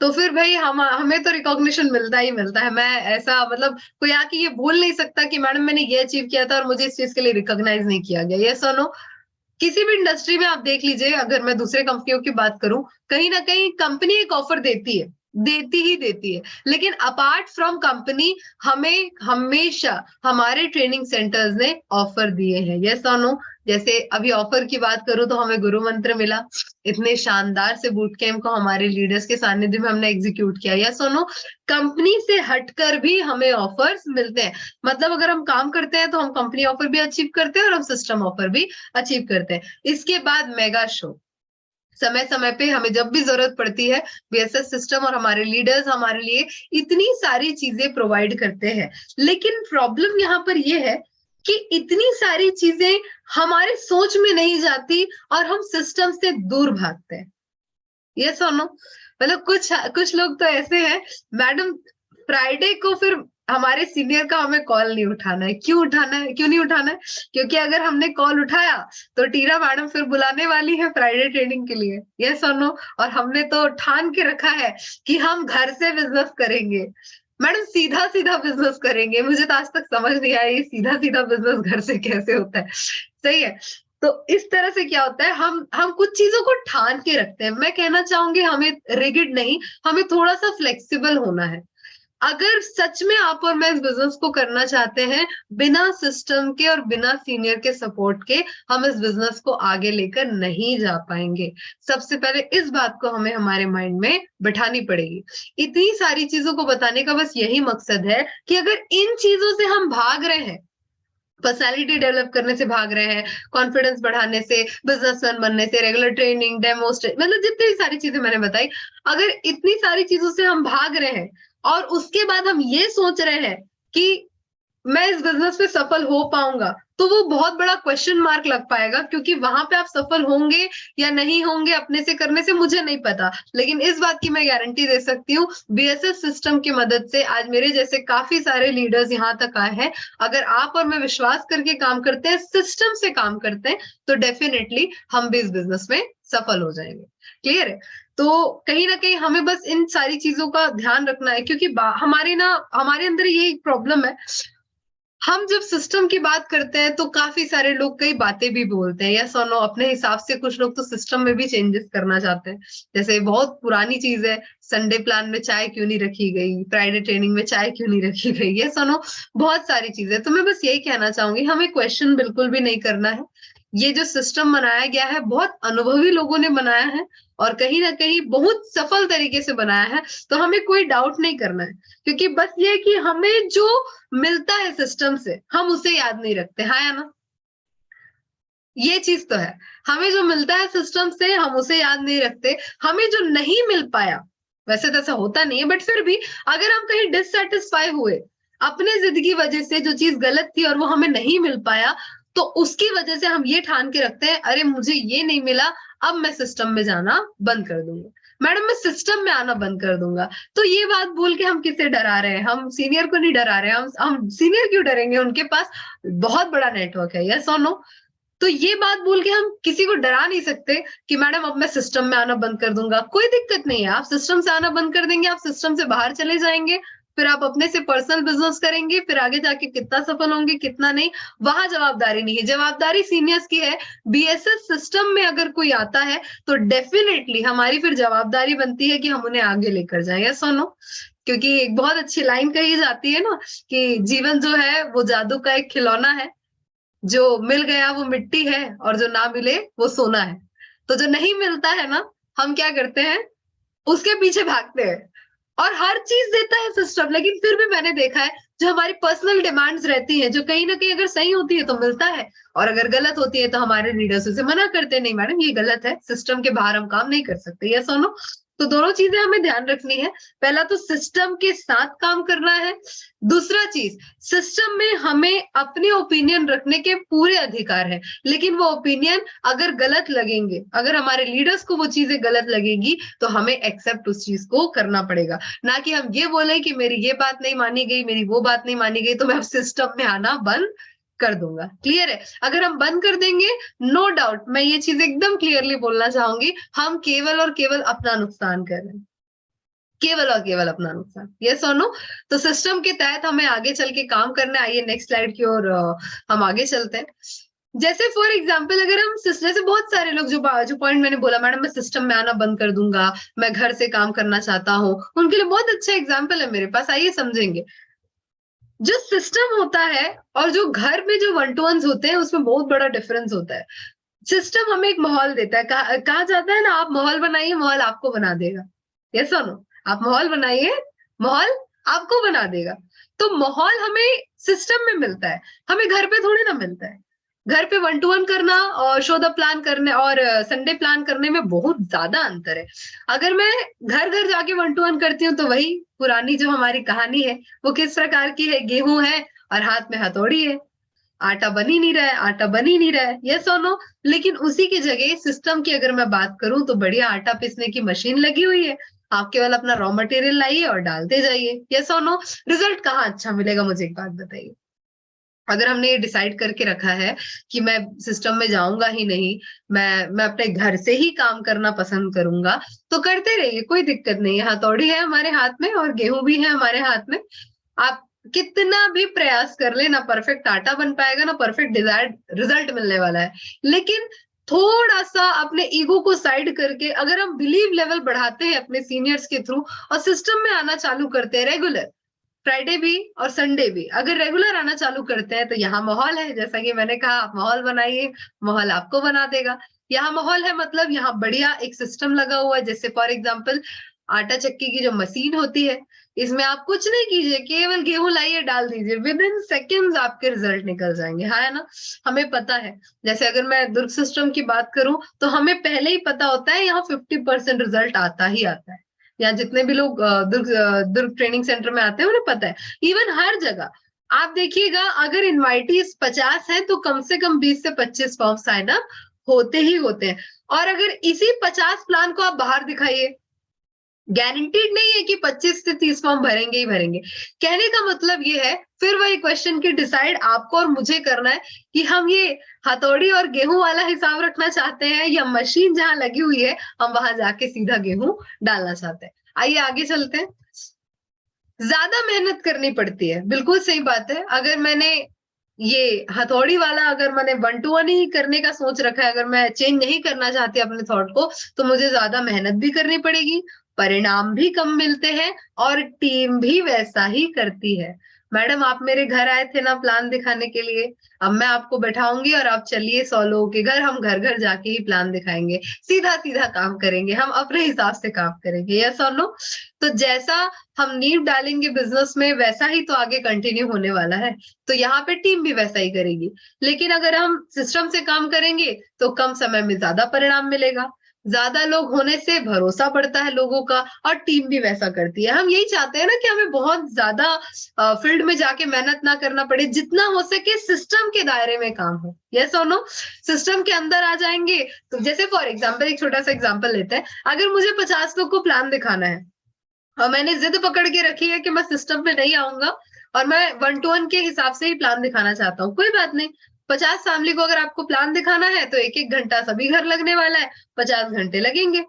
तो फिर भाई हमें तो रिकॉग्निशन मिलता ही मिलता है। मैं ऐसा मतलब कोई आके ये बोल नहीं सकता कि मैडम मैंने ये अचीव किया था और मुझे इस चीज के लिए रिकॉग्नाइज नहीं किया गया, ये सुनो। किसी भी इंडस्ट्री में आप देख लीजिए, अगर मैं दूसरे कंपनियों की बात करूं, कहीं ना कहीं कंपनी एक ऑफर देती है, देती है, लेकिन अपार्ट फ्रॉम कंपनी हमें हमेशा हमारे ट्रेनिंग सेंटर्स ने ऑफर दिए हैं, यस और नो। जैसे अभी ऑफर की बात करूं तो हमें गुरु मंत्र मिला, इतने शानदार से बूट कैंप को हमारे लीडर्स के सानिध्य में हमने एग्जीक्यूट किया, यस और नो। कंपनी से हटकर भी हमें ऑफर्स मिलते हैं, मतलब अगर हम काम करते हैं तो हम कंपनी ऑफर भी अचीव करते हैं और हम सिस्टम ऑफर भी अचीव करते हैं। इसके बाद मेगा शो, समय समय पे हमें जब भी जरूरत पड़ती है, बीएसएस सिस्टम और हमारे लीडर्स हमारे लिए इतनी सारी चीजें प्रोवाइड करते हैं। लेकिन प्रॉब्लम यहाँ पर यह है कि इतनी सारी चीजें हमारे सोच में नहीं जाती और हम सिस्टम से दूर भागते हैं, ये सुनो। मतलब कुछ लोग तो ऐसे हैं, मैडम फ्राइडे को फिर हमारे सीनियर का हमें कॉल नहीं उठाना है। क्यों नहीं उठाना है? क्योंकि अगर हमने कॉल उठाया तो टीरा मैडम फिर बुलाने वाली है फ्राइडे ट्रेनिंग के लिए, ये सुनो। और हमने तो ठान के रखा है कि हम घर से बिजनेस करेंगे, मैडम सीधा सीधा बिजनेस करेंगे। मुझे तो आज तक समझ नहीं आया ये सीधा सीधा बिजनेस घर से कैसे होता है, सही है। तो इस तरह से क्या होता है, हम कुछ चीजों को ठान के रखते हैं। मैं कहना चाहूंगी हमें रिगिड नहीं, हमें थोड़ा सा फ्लेक्सिबल होना है। अगर सच में आप और मैं इस बिजनेस को करना चाहते हैं, बिना सिस्टम के और बिना सीनियर के सपोर्ट के हम इस बिजनेस को आगे लेकर नहीं जा पाएंगे। सबसे पहले इस बात को हमें हमारे माइंड में बिठानी पड़ेगी। इतनी सारी चीजों को बताने का बस यही मकसद है कि अगर इन चीजों से हम भाग रहे हैं, पर्सनालिटी डेवलप करने से भाग रहे हैं, कॉन्फिडेंस बढ़ाने से, बिजनेसमैन बनने से, रेगुलर ट्रेनिंग, डेमोस्ट्रेट, मतलब जितनी सारी चीजें मैंने बताई, अगर इतनी सारी चीजों से हम भाग रहे हैं और उसके बाद हम ये सोच रहे हैं कि मैं इस बिजनेस में सफल हो पाऊंगा, तो वो बहुत बड़ा क्वेश्चन मार्क लग पाएगा, क्योंकि वहां पे आप सफल होंगे या नहीं होंगे अपने से करने से मुझे नहीं पता। लेकिन इस बात की मैं गारंटी दे सकती हूँ, बीएसएस सिस्टम की मदद से आज मेरे जैसे काफी सारे लीडर्स यहाँ तक आए हैं। अगर आप और मैं विश्वास करके काम करते हैं, सिस्टम से काम करते हैं, तो डेफिनेटली हम भी इस बिजनेस में सफल हो जाएंगे। क्लियर है? तो कहीं ना कहीं हमें बस इन सारी चीजों का ध्यान रखना है, क्योंकि हमारे अंदर ये एक प्रॉब्लम है, हम जब सिस्टम की बात करते हैं तो काफी सारे लोग कई बातें भी बोलते हैं, या सुनो अपने हिसाब से। कुछ लोग तो सिस्टम में भी चेंजेस करना चाहते हैं, जैसे बहुत पुरानी चीज है, संडे प्लान में चाय क्यों नहीं रखी गई, फ्राइडे ट्रेनिंग में चाय क्यों नहीं रखी गई, ये सुनो बहुत सारी चीजें। तो मैं बस यही कहना चाहूंगी, हमें क्वेश्चन बिल्कुल भी नहीं करना है। ये जो सिस्टम बनाया गया है बहुत अनुभवी लोगों ने बनाया है और कहीं ना कहीं बहुत सफल तरीके से बनाया है, तो हमें कोई डाउट नहीं करना है। क्योंकि बस ये कि हमें जो मिलता है सिस्टम से हम उसे याद नहीं रखते, हाँ या ना? ये चीज तो है, हमें जो मिलता है सिस्टम से हम उसे याद नहीं रखते। हमें जो नहीं मिल पाया, वैसे तो ऐसा होता नहीं है, बट फिर भी अगर हम कहीं डिससेटिस्फाई हुए अपने जिद की वजह से, जो चीज गलत थी और वो हमें नहीं मिल पाया, तो उसकी वजह से हम ये ठान के रखते हैं, अरे मुझे ये नहीं मिला, अब मैं सिस्टम में जाना बंद कर दूंगा, मैडम मैं सिस्टम में आना बंद कर दूंगा। तो ये बात बोल के हम किसे डरा रहे हैं? हम सीनियर को नहीं डरा रहे हैं। हम सीनियर क्यों डरेंगे? उनके पास बहुत बड़ा नेटवर्क है, यस और नो? तो ये बात बोल के हम किसी को डरा नहीं सकते कि मैडम अब मैं सिस्टम में आना बंद कर दूंगा। कोई दिक्कत नहीं है, आप सिस्टम से आना बंद कर देंगे, आप सिस्टम से बाहर चले जाएंगे, फिर आप अपने से पर्सनल बिजनेस करेंगे, फिर आगे जाके कितना सफल होंगे कितना नहीं, वहां जवाबदारी नहीं है, जवाबदारी सीनियर्स की है। बीएसएस सिस्टम में अगर कोई आता है तो डेफिनेटली हमारी फिर जवाबदारी बनती है कि हम उन्हें आगे लेकर जाए, यस और नो? क्योंकि एक बहुत अच्छी लाइन कही जाती है ना कि जीवन जो है वो जादू का एक खिलौना है, जो मिल गया वो मिट्टी है और जो ना मिले वो सोना है। तो जो नहीं मिलता है ना, हम क्या करते हैं? उसके पीछे भागते हैं। और हर चीज देता है सिस्टम, लेकिन फिर भी मैंने देखा है जो हमारी पर्सनल डिमांड्स रहती हैं, जो कहीं ना कहीं अगर सही होती है तो मिलता है, और अगर गलत होती है तो हमारे लीडर्स उसे मना करते हैं, नहीं मैडम ये गलत है, सिस्टम के बाहर हम काम नहीं कर सकते, यस और नो। तो दोनों चीजें हमें ध्यान रखनी है। पहला तो सिस्टम के साथ काम करना है, दूसरा चीज सिस्टम में हमें अपने ओपिनियन रखने के पूरे अधिकार है, लेकिन वो ओपिनियन अगर गलत लगेंगे, अगर हमारे लीडर्स को वो चीजें गलत लगेगी तो हमें एक्सेप्ट उस चीज को करना पड़ेगा, ना कि हम ये बोले कि मेरी ये बात नहीं मानी गई, मेरी वो बात नहीं मानी गई तो मैं अब सिस्टम में आना बंद कर दूंगा। क्लियर है? अगर हम बंद कर देंगे, नो डाउट मैं ये चीज एकदम क्लियरली बोलना चाहूंगी, हम केवल और केवल अपना नुकसान कर रहे हैं, केवल और केवल अपना नुकसान। यस और नो? तो सिस्टम के तहत हमें आगे चल के काम करना है। आइए नेक्स्ट स्लाइड की ओर हम आगे चलते हैं। जैसे फॉर एग्जाम्पल अगर हम जैसे बहुत सारे लोग जो पॉइंट मैंने बोला, मैडम मैं सिस्टम में आना बंद कर दूंगा, मैं घर से काम करना चाहता हूँ, उनके लिए बहुत अच्छा एग्जाम्पल है मेरे पास, आइए समझेंगे। जो सिस्टम होता है और जो घर में जो वन टू वंस होते हैं उसमें बहुत बड़ा डिफरेंस होता है। सिस्टम हमें एक माहौल देता है, कहा जाता है ना, आप माहौल बनाइए माहौल आपको बना देगा। यस और नो? आप माहौल बनाइए माहौल आपको बना देगा। तो माहौल हमें सिस्टम में मिलता है, हमें घर पे थोड़ी ना मिलता है। घर पे वन टू वन करना और शो द प्लान करने और संडे प्लान करने में बहुत ज्यादा अंतर है। अगर मैं घर घर जाके वन टू वन करती हूँ तो वही पुरानी जो हमारी कहानी है वो किस प्रकार की है, गेहूं है और हाथ में हथौड़ी है, आटा बन ही नहीं रहा है, आटा बन ही नहीं रहा है, यस और नो। लेकिन उसी की जगह सिस्टम की अगर मैं बात करूं तो बढ़िया आटा पीसने की मशीन लगी हुई है, आप केवल अपना रॉ मटेरियल लाइए और डालते जाइए, यस और नो। रिजल्ट कहाँ अच्छा मिलेगा, मुझे एक बात बताइए। अगर हमने ये डिसाइड करके रखा है कि मैं सिस्टम में जाऊंगा ही नहीं, मैं अपने घर से ही काम करना पसंद करूंगा, तो करते रहिए, कोई दिक्कत नहीं है। हथौड़ी है हमारे हाथ में और गेहूं भी है हमारे हाथ में, आप कितना भी प्रयास कर ले, ना परफेक्ट आटा बन पाएगा ना परफेक्ट डिजायर्ड रिजल्ट मिलने वाला है। लेकिन थोड़ा सा अपने ईगो को साइड करके अगर हम बिलीव लेवल बढ़ाते हैं अपने सीनियर्स के थ्रू और सिस्टम में आना चालू करते हैं रेगुलर, फ्राइडे भी और संडे भी अगर रेगुलर आना चालू करते हैं, तो यहाँ माहौल है, जैसा कि मैंने कहा आप माहौल बनाइए माहौल आपको बना देगा। यहाँ माहौल है मतलब यहाँ बढ़िया एक सिस्टम लगा हुआ है। जैसे फॉर एग्जाम्पल आटा चक्की की जो मशीन होती है, इसमें आप कुछ नहीं कीजिए, केवल गेहूं लाइए डाल दीजिए, विद इन सेकेंड्स आपके रिजल्ट निकल जाएंगे, हाँ है ना? हमें पता है। जैसे अगर मैं दुर्ग सिस्टम की बात करूं तो हमें पहले ही पता होता है यहाँ 50% रिजल्ट आता ही आता है। यहाँ जितने भी लोग दुर्ग ट्रेनिंग सेंटर में आते हैं उन्हें पता है। इवन हर जगह आप देखिएगा, अगर इनवाइटीज 50 है तो कम से कम 20 से 25 फॉर्म साइन अप होते ही होते हैं। और अगर इसी 50 प्लान को आप बाहर दिखाइए, गारंटीड नहीं है कि 25 से 30 फॉर्म भरेंगे ही भरेंगे। कहने का मतलब ये है, फिर वही क्वेश्चन की डिसाइड आपको और मुझे करना है कि हम ये हथौड़ी और गेहूं वाला हिसाब रखना चाहते हैं या मशीन जहां लगी हुई है हम वहां जाके सीधा गेहूं डालना चाहते हैं। आइए आगे चलते हैं। ज्यादा मेहनत करनी पड़ती है, बिल्कुल सही बात है। अगर मैंने ये हथौड़ी वाला अगर मैंने वन टू वन ही करने का सोच रखा है, अगर मैं चेंज नहीं करना चाहती अपने थॉट को, तो मुझे ज्यादा मेहनत भी करनी पड़ेगी, परिणाम भी कम मिलते हैं और टीम भी वैसा ही करती है। मैडम आप मेरे घर आए थे ना प्लान दिखाने के लिए, अब मैं आपको बैठाऊंगी और आप चलिए 100 लोगों के घर, हम घर घर जाके ही प्लान दिखाएंगे, सीधा सीधा काम करेंगे, हम अपने हिसाब से काम करेंगे, यस और नो? तो जैसा हम नींव डालेंगे बिजनेस में वैसा ही तो आगे कंटिन्यू होने वाला है। तो यहाँ पे टीम भी वैसा ही करेगी। लेकिन अगर हम सिस्टम से काम करेंगे तो कम समय में ज्यादा परिणाम मिलेगा, ज्यादा लोग होने से भरोसा बढ़ता है लोगों का और टीम भी वैसा करती है। हम यही चाहते हैं ना कि हमें बहुत ज्यादा फील्ड में जाके मेहनत ना करना पड़े, जितना हो सके सिस्टम के दायरे में काम हो, यस और नो? सिस्टम के अंदर आ जाएंगे तो जैसे फॉर एग्जाम्पल एक छोटा सा एग्जाम्पल लेते हैं, अगर मुझे 50 लोग को प्लान दिखाना है और मैंने जिद पकड़ के रखी है कि मैं सिस्टम पे नहीं आऊंगा और मैं वन टू वन के हिसाब से ही प्लान दिखाना चाहता हूँ, कोई बात नहीं। 50 फैमिली को अगर आपको प्लान दिखाना है तो 1-1 घंटा सभी घर लगने वाला है, 50 घंटे लगेंगे,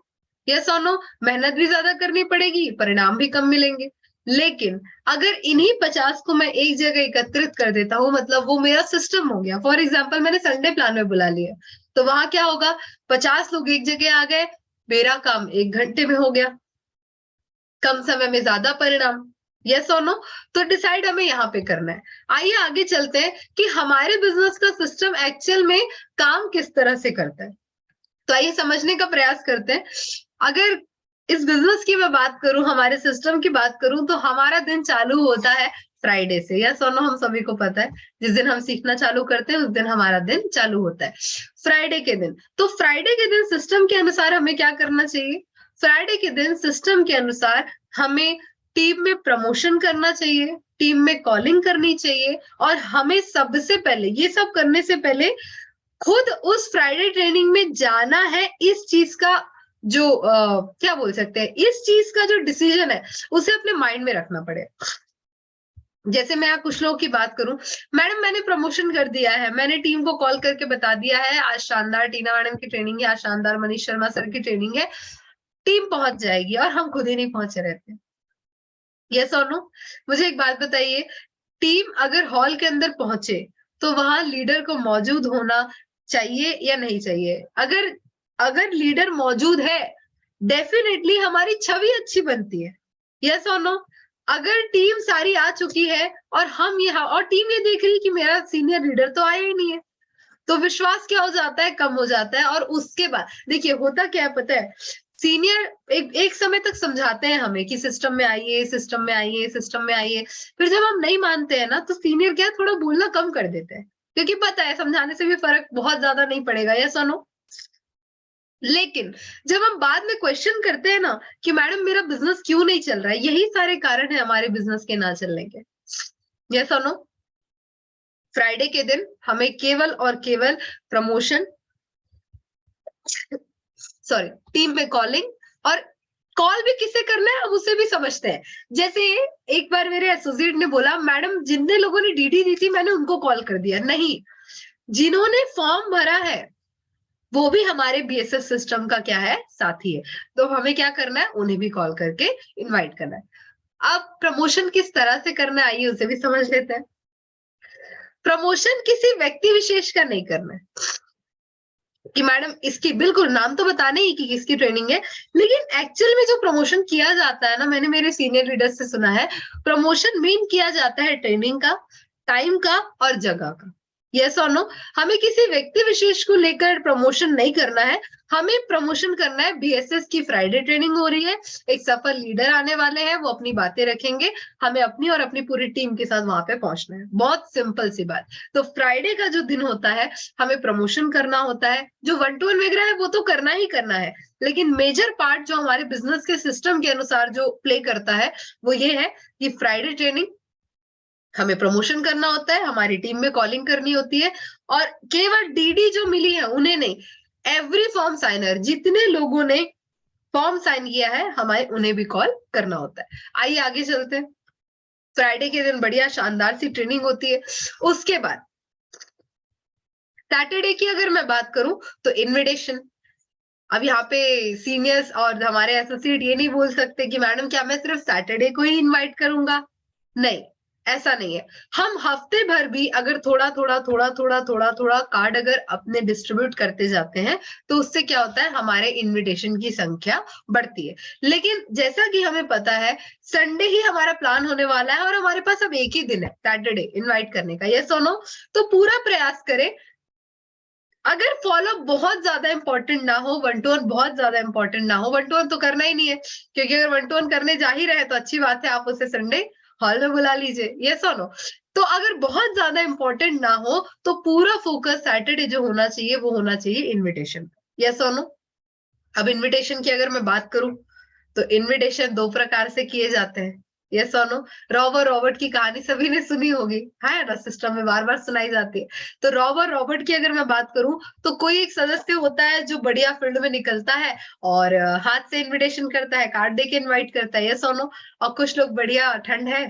यस और नो? मेहनत भी ज्यादा करनी पड़ेगी, परिणाम भी कम मिलेंगे। लेकिन अगर इन्हीं 50 को मैं एक जगह एकत्रित कर देता हूँ, मतलब वो मेरा सिस्टम हो गया। फॉर एग्जाम्पल मैंने संडे प्लान में बुला लिया, तो वहां क्या होगा, 50 लोग एक जगह आ गए, मेरा काम 1 घंटे में हो गया, कम समय में ज्यादा परिणाम, यस और नो? तो डिसाइड हमें यहाँ पे करना है। आइए आगे चलते हैं कि हमारे बिजनेस का सिस्टम एक्चुअल में काम किस तरह से करता है। तो आइए समझने का प्रयास करते हैं। अगर इस बिजनेस की मैं बात करूं, हमारे सिस्टम की बात करूं, तो हमारा दिन चालू होता है फ्राइडे से। यस और नो, हम सभी को पता है जिस दिन हम सीखना चालू करते हैं उस दिन हमारा दिन चालू होता है, फ्राइडे के दिन। तो फ्राइडे के दिन सिस्टम के अनुसार हमें क्या करना चाहिए? फ्राइडे के दिन सिस्टम के अनुसार हमें टीम में प्रमोशन करना चाहिए, टीम में कॉलिंग करनी चाहिए, और हमें सबसे पहले, ये सब करने से पहले, खुद उस फ्राइडे ट्रेनिंग में जाना है। इस चीज का जो क्या बोल सकते हैं, इस चीज का जो डिसीजन है उसे अपने माइंड में रखना पड़ेगा। जैसे मैं यहाँ कुछ लोगों की बात करूं, मैडम मैंने प्रमोशन कर दिया है, मैंने टीम को कॉल करके बता दिया है आज शानदार टीना मैडम की ट्रेनिंग है, आज शानदार मनीष शर्मा सर की ट्रेनिंग है, टीम पहुंच जाएगी, और हम खुद ही नहीं पहुंचे रहते। यस और नो? मुझे एक बात बताइए, टीम अगर हॉल के अंदर पहुंचे तो वहां लीडर को मौजूद होना चाहिए या नहीं चाहिए? अगर अगर लीडर मौजूद है, डेफिनेटली हमारी छवि अच्छी बनती है। यस और नो? अगर टीम सारी आ चुकी है और हम यहाँ, और टीम ये देख रही है कि मेरा सीनियर लीडर तो आया ही नहीं है, तो विश्वास क्या हो जाता है? कम हो जाता है। और उसके बाद देखिए होता क्या है पता है, सीनियर एक समय तक समझाते हैं हमें कि सिस्टम में आइए, सिस्टम में आइए, सिस्टम में आइए, फिर जब हम नहीं मानते हैं ना, तो सीनियर क्या थोड़ा बोलना कम कर देते हैं, क्योंकि पता है समझाने से भी फर्क बहुत ज्यादा नहीं पड़ेगा। यस सुनो, लेकिन जब हम बाद में क्वेश्चन करते हैं ना कि मैडम मेरा बिजनेस क्यों नहीं चल रहा है, यही सारे कारण है हमारे बिजनेस के ना चलने के। यस सुनो, फ्राइडे के दिन हमें केवल और केवल प्रमोशन, सॉरी, टीम में कॉलिंग, और कॉल भी किसे करना है अब उसे भी समझते हैं। जैसे एक बार मेरे एसोसिएट ने बोला, मैडम जितने लोगों ने डीडी दी थी मैंने उनको कॉल कर दिया। नहीं, जिन्होंने फॉर्म भरा है वो भी हमारे बीएसएस सिस्टम का क्या है, साथी है, तो हमें क्या करना है, उन्हें भी कॉल करके इनवाइट करना है। अब प्रमोशन किस तरह से करना है आइए उसे भी समझ लेते हैं। प्रमोशन किसी व्यक्ति विशेष का नहीं करना है कि मैडम इसकी, बिल्कुल नाम तो बताने ही कि किसकी ट्रेनिंग है, लेकिन एक्चुअल में जो प्रमोशन किया जाता है ना, मैंने मेरे सीनियर लीडर से सुना है, प्रमोशन मेन किया जाता है ट्रेनिंग का, टाइम का और जगह का। यस और नो? हमें किसी व्यक्ति विशेष को लेकर प्रमोशन नहीं करना है, हमें प्रमोशन करना है। बीएसएस की फ्राइडे ट्रेनिंग हो रही है, एक सफल लीडर आने वाले हैं, वो अपनी बातें रखेंगे, हमें अपनी और अपनी पूरी टीम के साथ वहां पे पहुंचना है। बहुत सिंपल सी बात। तो फ्राइडे का जो दिन होता है हमें प्रमोशन करना होता है, जो 1 to 1 वगैरह है वो तो करना ही करना है, लेकिन मेजर पार्ट जो हमारे बिजनेस के सिस्टम के अनुसार जो प्ले करता है वो ये है कि फ्राइडे ट्रेनिंग हमें प्रमोशन करना होता है, हमारी टीम में कॉलिंग करनी होती है, और केवल डीडी जो मिली है उन्हें नहीं, एवरी फॉर्म साइनर, जितने लोगों ने फॉर्म साइन किया है हमें उन्हें भी कॉल करना होता है। आइए आगे चलते हैं। फ्राइडे के दिन बढ़िया शानदार सी ट्रेनिंग होती है। उसके बाद सैटरडे की अगर मैं बात करूं तो इनविटेशन। अब यहाँ पे सीनियर्स और हमारे एसोसिएट ये नहीं बोल सकते कि मैडम क्या मैं सिर्फ सैटरडे को ही इनवाइट करूंगा, नहीं, ऐसा नहीं है। हम हफ्ते भर भी अगर थोड़ा थोड़ा थोड़ा थोड़ा थोड़ा थोड़ा कार्ड अगर अपने डिस्ट्रीब्यूट करते जाते हैं तो उससे क्या होता है, हमारे इनविटेशन की संख्या बढ़ती है। लेकिन जैसा कि हमें पता है संडे ही हमारा प्लान होने वाला है और हमारे पास अब एक ही दिन है सैटरडे इनवाइट करने का। यस और नो? तो पूरा प्रयास करें। अगर फॉलो बहुत ज्यादा इंपॉर्टेंट ना हो, 1 to 1 बहुत ज्यादा इंपॉर्टेंट ना हो, 1 to 1 तो करना ही नहीं है, क्योंकि अगर 1 to 1 करने जा ही रहे तो अच्छी बात है, आप उसे संडे हॉल में बुला लीजिए। ये सुनो, तो अगर बहुत ज्यादा इंपॉर्टेंट ना हो तो पूरा फोकस सैटरडे जो होना चाहिए वो होना चाहिए इनविटेशन। ये सुनो, अब इनविटेशन की अगर मैं बात करूं तो इनविटेशन 2 प्रकार से किए जाते हैं। यस और नो? रॉबर रॉबर्ट की कहानी सभी ने सुनी होगी, है ना, सिस्टम में बार बार सुनाई जाती है। तो रॉबर रॉबर्ट की अगर मैं बात करूं तो कोई एक सदस्य होता है जो बढ़िया फील्ड में निकलता है और हाथ से इनविटेशन करता है, कार्ड देके इनवाइट करता है। यस और नो? और कुछ लोग बढ़िया ठंड है,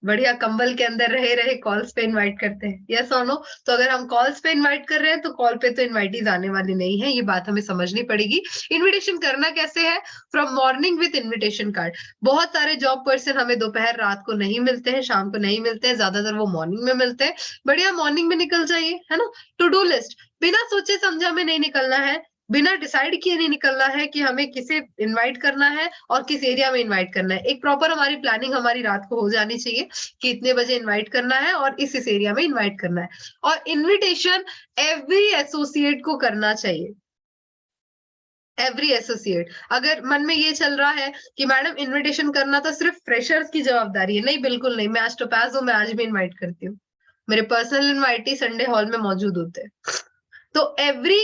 बढ़िया कंबल के अंदर रहे रहे कॉल्स पे इनवाइट करते हैं। यस और नो? तो अगर हम कॉल्स पे इनवाइट कर रहे हैं तो कॉल पे तो इनवाइटीज आने वाली नहीं है, ये बात हमें समझनी पड़ेगी। इनविटेशन करना कैसे है? From morning with invitation card. बहुत सारे जॉब पर्सन हमें दोपहर रात को नहीं मिलते हैं, शाम को नहीं मिलते हैं, ज्यादातर वो मॉर्निंग में मिलते हैं। बढ़िया मॉर्निंग में निकल जाइए, है ना। टू डू लिस्ट बिना सोचे समझे हमें नहीं निकलना है, बिना डिसाइड किए नहीं निकलना है कि हमें किसे इनवाइट करना है और किस एरिया में इनवाइट करना है। एक प्रॉपर हमारी प्लानिंग हमारी रात को हो जानी चाहिए कि इतने बजे इनवाइट करना है और इस एरिया में इनवाइट करना है। और इनविटेशन एवरी एसोसिएट को करना चाहिए। Every associate. अगर मन में ये चल रहा है कि मैडम इनविटेशन करना तो सिर्फ फ्रेशर्स की जवाबदारी है, नहीं, बिल्कुल नहीं। मैं आज टोपाज हूँ, मैं आज भी इनवाइट करती हूँ। मेरे पर्सनल इनवाइटी संडे हॉल में मौजूद होते हैं। तो एवरी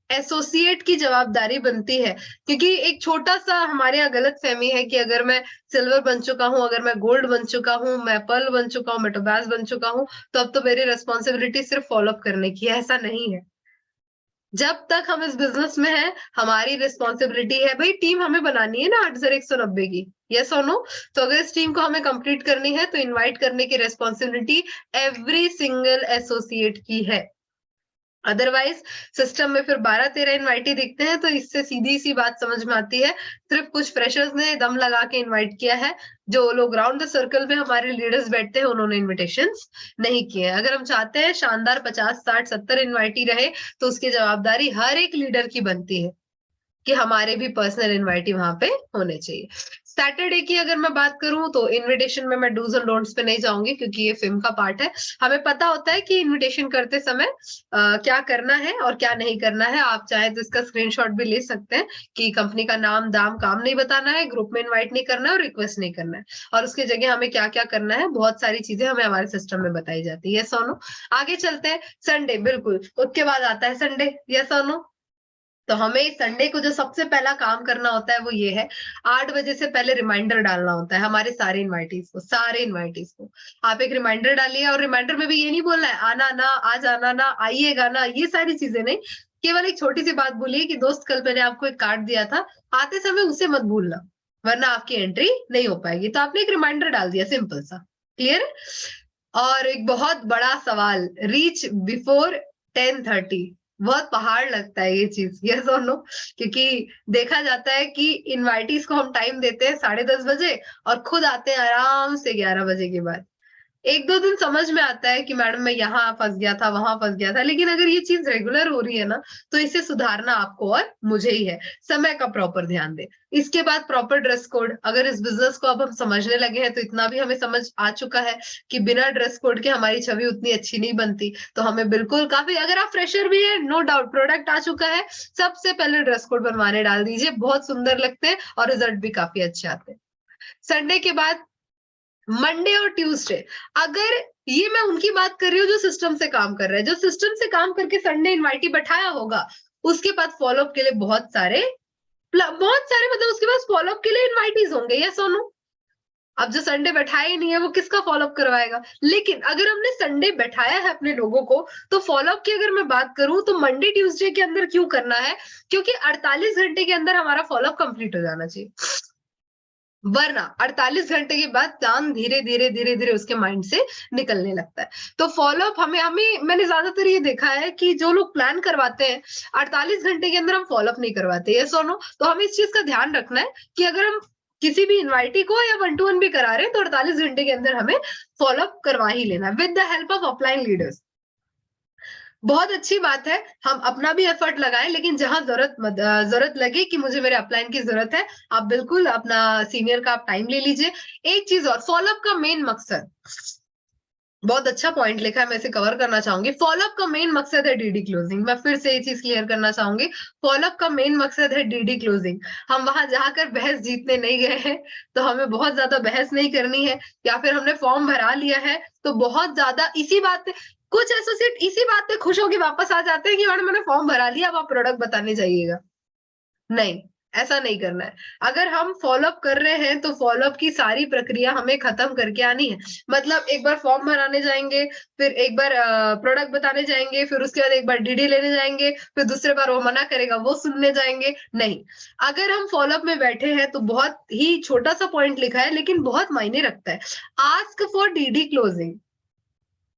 एसोसिएट की जवाबदारी बनती है, क्योंकि एक छोटा सा हमारे यहाँ गलत फहमी है कि अगर मैं सिल्वर बन चुका हूँ, अगर मैं गोल्ड बन चुका हूँ, मैं पर्ल बन चुका हूँ, मैं टोबास बन चुका हूँ, तो अब तो मेरी रिस्पॉन्सिबिलिटी सिर्फ फॉलो अप करने की है। ऐसा नहीं है। जब तक हम इस बिजनेस में हैं, हमारी रिस्पॉन्सिबिलिटी है, भाई टीम हमें बनानी है ना 8,190 की, यस और नो। तो अगर इस टीम को हमें कंप्लीट करनी है तो इनवाइट करने की रिस्पॉन्सिबिलिटी एवरी सिंगल एसोसिएट की है। अदरवाइज सिस्टम में फिर 12-13 इनवाइटी दिखते हैं, तो इससे सीधी सी बात समझ में आती है, सिर्फ कुछ फ्रेशर्स ने दम लगा के इनवाइट किया है। जो लोग राउंड द सर्कल में हमारे लीडर्स बैठते हैं, उन्होंने इनविटेशंस नहीं किए। अगर हम चाहते हैं शानदार 50, 60, 70 इनवाइटी रहे, तो उसकी जवाबदारी हर एक लीडर की बनती है कि हमारे भी पर्सनल इनवाइटी वहां पे होने चाहिए। सैटरडे की अगर मैं बात करूं तो इनविटेशन में मैं डूज एंड डोंट्स पे नहीं जाऊंगी, क्योंकि ये फिल्म का पार्ट है। हमें पता होता है कि इनविटेशन करते समय क्या करना है और क्या नहीं करना है। आप चाहे तो इसका स्क्रीनशॉट भी ले सकते हैं कि कंपनी का नाम, दाम, काम नहीं बताना है, ग्रुप में इन्वाइट नहीं करना है और रिक्वेस्ट नहीं करना है, और उसकी जगह हमें क्या क्या करना है, बहुत सारी चीजें हमें हमारे सिस्टम में बताई जाती है। यस और नो। आगे चलते हैं। संडे, बिल्कुल उसके बाद आता है संडे। यस और नो। तो हमें संडे को जो सबसे पहला काम करना होता है वो ये है, 8 बजे से पहले रिमाइंडर डालना होता है हमारे सारे इनवाइटीज को। आप एक रिमाइंडर डालिए, और रिमाइंडर में भी ये नहीं बोलना है आना ना, आज आना ना, आइएगा ना, ये सारी चीजें नहीं। केवल एक छोटी सी बात बोलिए कि दोस्त कल मैंने आपको एक कार्ड दिया था, आते समय उसे मत भूलना, वरना आपकी एंट्री नहीं हो पाएगी। तो आपने एक रिमाइंडर डाल दिया, सिंपल सा, क्लियर है। और एक बहुत बड़ा सवाल, रीच बिफोर 10:30। बहुत पहाड़ लगता है ये चीज, यस और नो। क्योंकि देखा जाता है कि इनवाइटीज को हम टाइम देते हैं 10:30 बजे, और खुद आते हैं आराम से 11 बजे के बाद। 1-2 दिन समझ में आता है कि मैडम मैं यहाँ फंस गया था, वहां फंस गया था, लेकिन अगर ये चीज रेगुलर हो रही है ना, तो इसे सुधारना आपको और मुझे ही है। समय का प्रॉपर ध्यान दे। इसके बाद प्रॉपर ड्रेस कोड। अगर इस बिजनेस को अब हम समझने लगे हैं, तो इतना भी हमें समझ आ चुका है कि बिना ड्रेस कोड के हमारी छवि उतनी अच्छी नहीं बनती। तो हमें बिल्कुल काफी, अगर आप फ्रेशर भी है, नो डाउट, प्रोडक्ट आ चुका है, सबसे पहले ड्रेस कोड बनवाने डाल दीजिए, बहुत सुंदर लगते हैं और रिजल्ट भी काफी अच्छे आते हैं। संडे के बाद मंडे और ट्यूसडे, अगर ये मैं उनकी बात कर रही हूँ जो सिस्टम से काम कर रहे हैं, जो सिस्टम से काम करके संडे इनवाइटी बैठाया होगा, उसके पास फॉलोअप के लिए बहुत सारे मतलब उसके पास फॉलोअप के लिए इनवाइटीज होंगे, यस और नो। अब जो संडे बैठाया ही नहीं है, वो किसका फॉलोअप करवाएगा। लेकिन अगर हमने संडे बैठाया है अपने लोगों को, तो फॉलोअप की अगर मैं बात करूं तो मंडे ट्यूसडे के अंदर क्यों करना है, क्योंकि 48 घंटे के अंदर हमारा फॉलोअप कंप्लीट हो जाना चाहिए, वरना 48 घंटे के बाद प्लान धीरे धीरे उसके माइंड से निकलने लगता है। तो फॉलोअप हमें मैंने ज्यादातर ये देखा है कि जो लोग प्लान करवाते हैं 48 घंटे के अंदर हम फॉलोअप नहीं करवाते, यस और नो। तो हमें इस चीज का ध्यान रखना है कि अगर हम किसी भी इनवाइटी को या 1-to-1 भी करा रहे हैं, तो 48 घंटे के अंदर हमें फॉलोअप करवा ही लेना है, with the help of offline leaders. बहुत अच्छी बात है, हम अपना भी एफर्ट लगाएं, लेकिन जहां जरूरत लगे कि मुझे मेरे अपलाइन की जरूरत है, आप बिल्कुल अपना सीनियर का आप टाइम ले लीजिए। एक चीज और, फॉलोअप का मेन मकसद, बहुत अच्छा पॉइंट लिखा है, मैं इसे कवर करना चाहूंगी। फॉलोअप का मेन मकसद है डीडी क्लोजिंग। मैं फिर से ये चीज क्लियर करना चाहूंगी, फॉलोअप का मेन मकसद है डीडी क्लोजिंग। हम वहां जाकर बहस जीतने नहीं गए हैं, तो हमें बहुत ज्यादा बहस नहीं करनी है। या फिर हमने फॉर्म भरा लिया है, तो बहुत ज्यादा इसी बात पे, कुछ एसोसिएट इसी बात पे खुश होकर वापस आ जाते हैं कि मैडम मैंने फॉर्म भरा लिया, अब आप प्रोडक्ट बताने जाइएगा। नहीं, ऐसा नहीं करना है। अगर हम फॉलोअप कर रहे हैं, तो फॉलोअप की सारी प्रक्रिया हमें खत्म करके आनी है। मतलब एक बार फॉर्म भराने जाएंगे, फिर एक बार प्रोडक्ट बताने जाएंगे, फिर उसके बाद एक बार डीडी लेने जाएंगे, फिर दूसरे बार वो मना करेगा, वो सुनने जाएंगे, नहीं। अगर हम फॉलोअप में बैठे हैं, तो बहुत ही छोटा सा पॉइंट लिखा है, लेकिन बहुत मायने रखता है। Ask for DD closing.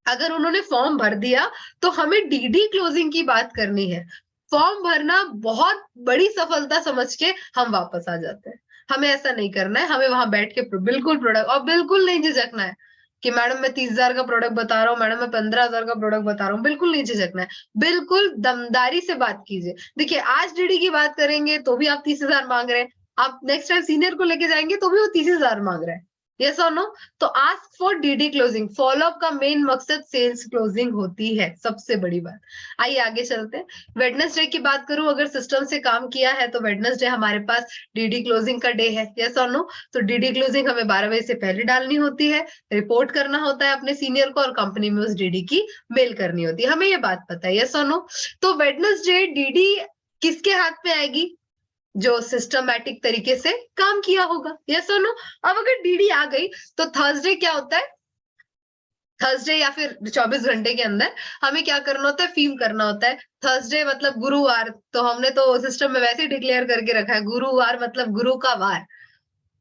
अगर उन्होंने फॉर्म भर दिया, तो हमें डीडी क्लोजिंग की बात करनी है। फॉर्म भरना बहुत बड़ी सफलता समझ के हम वापस आ जाते हैं। हमें ऐसा नहीं करना है, हमें वहां बैठ के बिल्कुल प्रोडक्ट, और बिल्कुल नहीं झिझकना है कि मैडम मैं 30,000 का प्रोडक्ट बता रहा हूँ, मैडम मैं 15,000 का प्रोडक्ट बता रहा हूँ, बिल्कुल नहीं झिझकना है। बिल्कुल दमदारी से बात कीजिए। देखिए, आज डीडी की बात करेंगे तो भी आप 30,000 मांग रहे हैं, आप नेक्स्ट टाइम सीनियर को लेके जाएंगे तो भी वो 30,000 मांग रहे हैं। यस और नो? तो ask for DD closing, follow up का मेन मकसद सेल्स क्लोजिंग होती है, सबसे बड़ी बात। आइए आगे चलते हैं। वेडनेसडे की बात करूं, अगर सिस्टम से काम किया है तो वेडनेसडे हमारे पास डीडी क्लोजिंग का डे है, यस और नो? तो डीडी क्लोजिंग हमें 12 बजे से पहले डालनी होती है, रिपोर्ट करना होता है अपने सीनियर को और कंपनी में उस डीडी की मेल करनी होती है, हमें ये बात पता है, यस और नो? तो वेडनेसडे डीडी किसके हाथ में आएगी? जो सिस्टमैटिक तरीके से काम किया होगा, यस और नो? अब अगर डीडी आ गई तो थर्सडे क्या होता है? थर्सडे या फिर 24 घंटे के अंदर हमें क्या करना होता है? फीम करना होता है। थर्सडे मतलब गुरुवार, तो हमने तो सिस्टम में वैसे ही डिक्लेयर करके रखा है, गुरुवार मतलब गुरु का वार,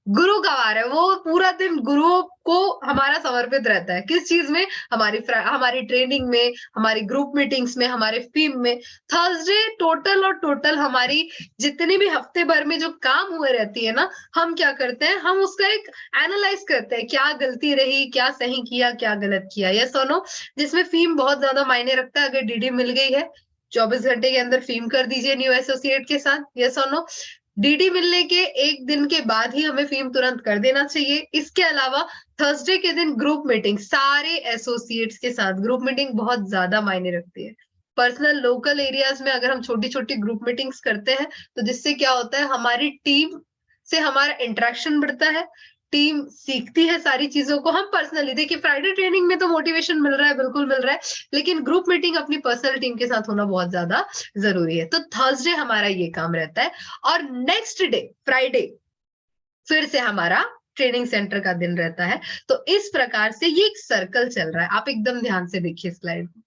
गुरु का वार है, वो पूरा दिन गुरुओं को हमारा समर्पित रहता है। किस चीज में? हमारी ट्रेनिंग में, हमारी ग्रुप मीटिंग्स में, हमारे फीम में। थर्सडे टोटल और टोटल हमारी जितनी भी हफ्ते भर में जो काम हुए रहती है ना, हम क्या करते हैं? हम उसका एक एनालाइज करते हैं, क्या गलती रही, क्या सही किया, क्या गलत किया, यस और नो? जिसमें फीम बहुत ज्यादा मायने रखता है। अगर डीडी मिल गई है 24 घंटे के अंदर फीम कर दीजिए न्यू एसोसिएट के साथ, यस और नो? डीडी मिलने के एक दिन के बाद ही हमें फीम तुरंत कर देना चाहिए। इसके अलावा थर्सडे के दिन ग्रुप मीटिंग, सारे एसोसिएट्स के साथ ग्रुप मीटिंग बहुत ज्यादा मायने रखती है। पर्सनल लोकल एरियाज में अगर हम छोटी छोटी ग्रुप मीटिंग्स करते हैं तो जिससे क्या होता है? हमारी टीम से हमारा इंटरेक्शन बढ़ता है, टीम सीखती है सारी चीजों को। हम पर्सनली देखिए, फ्राइडे ट्रेनिंग में तो मोटिवेशन मिल रहा है, बिल्कुल मिल रहा है, लेकिन ग्रुप मीटिंग अपनी पर्सनल टीम के साथ होना बहुत ज्यादा जरूरी है। तो थर्सडे हमारा ये काम रहता है। और नेक्स्ट डे फ्राइडे फिर से हमारा ट्रेनिंग सेंटर का दिन रहता है। तो इस प्रकार से ये एक सर्कल चल रहा है। आप एकदम ध्यान से देखिए स्लाइड को,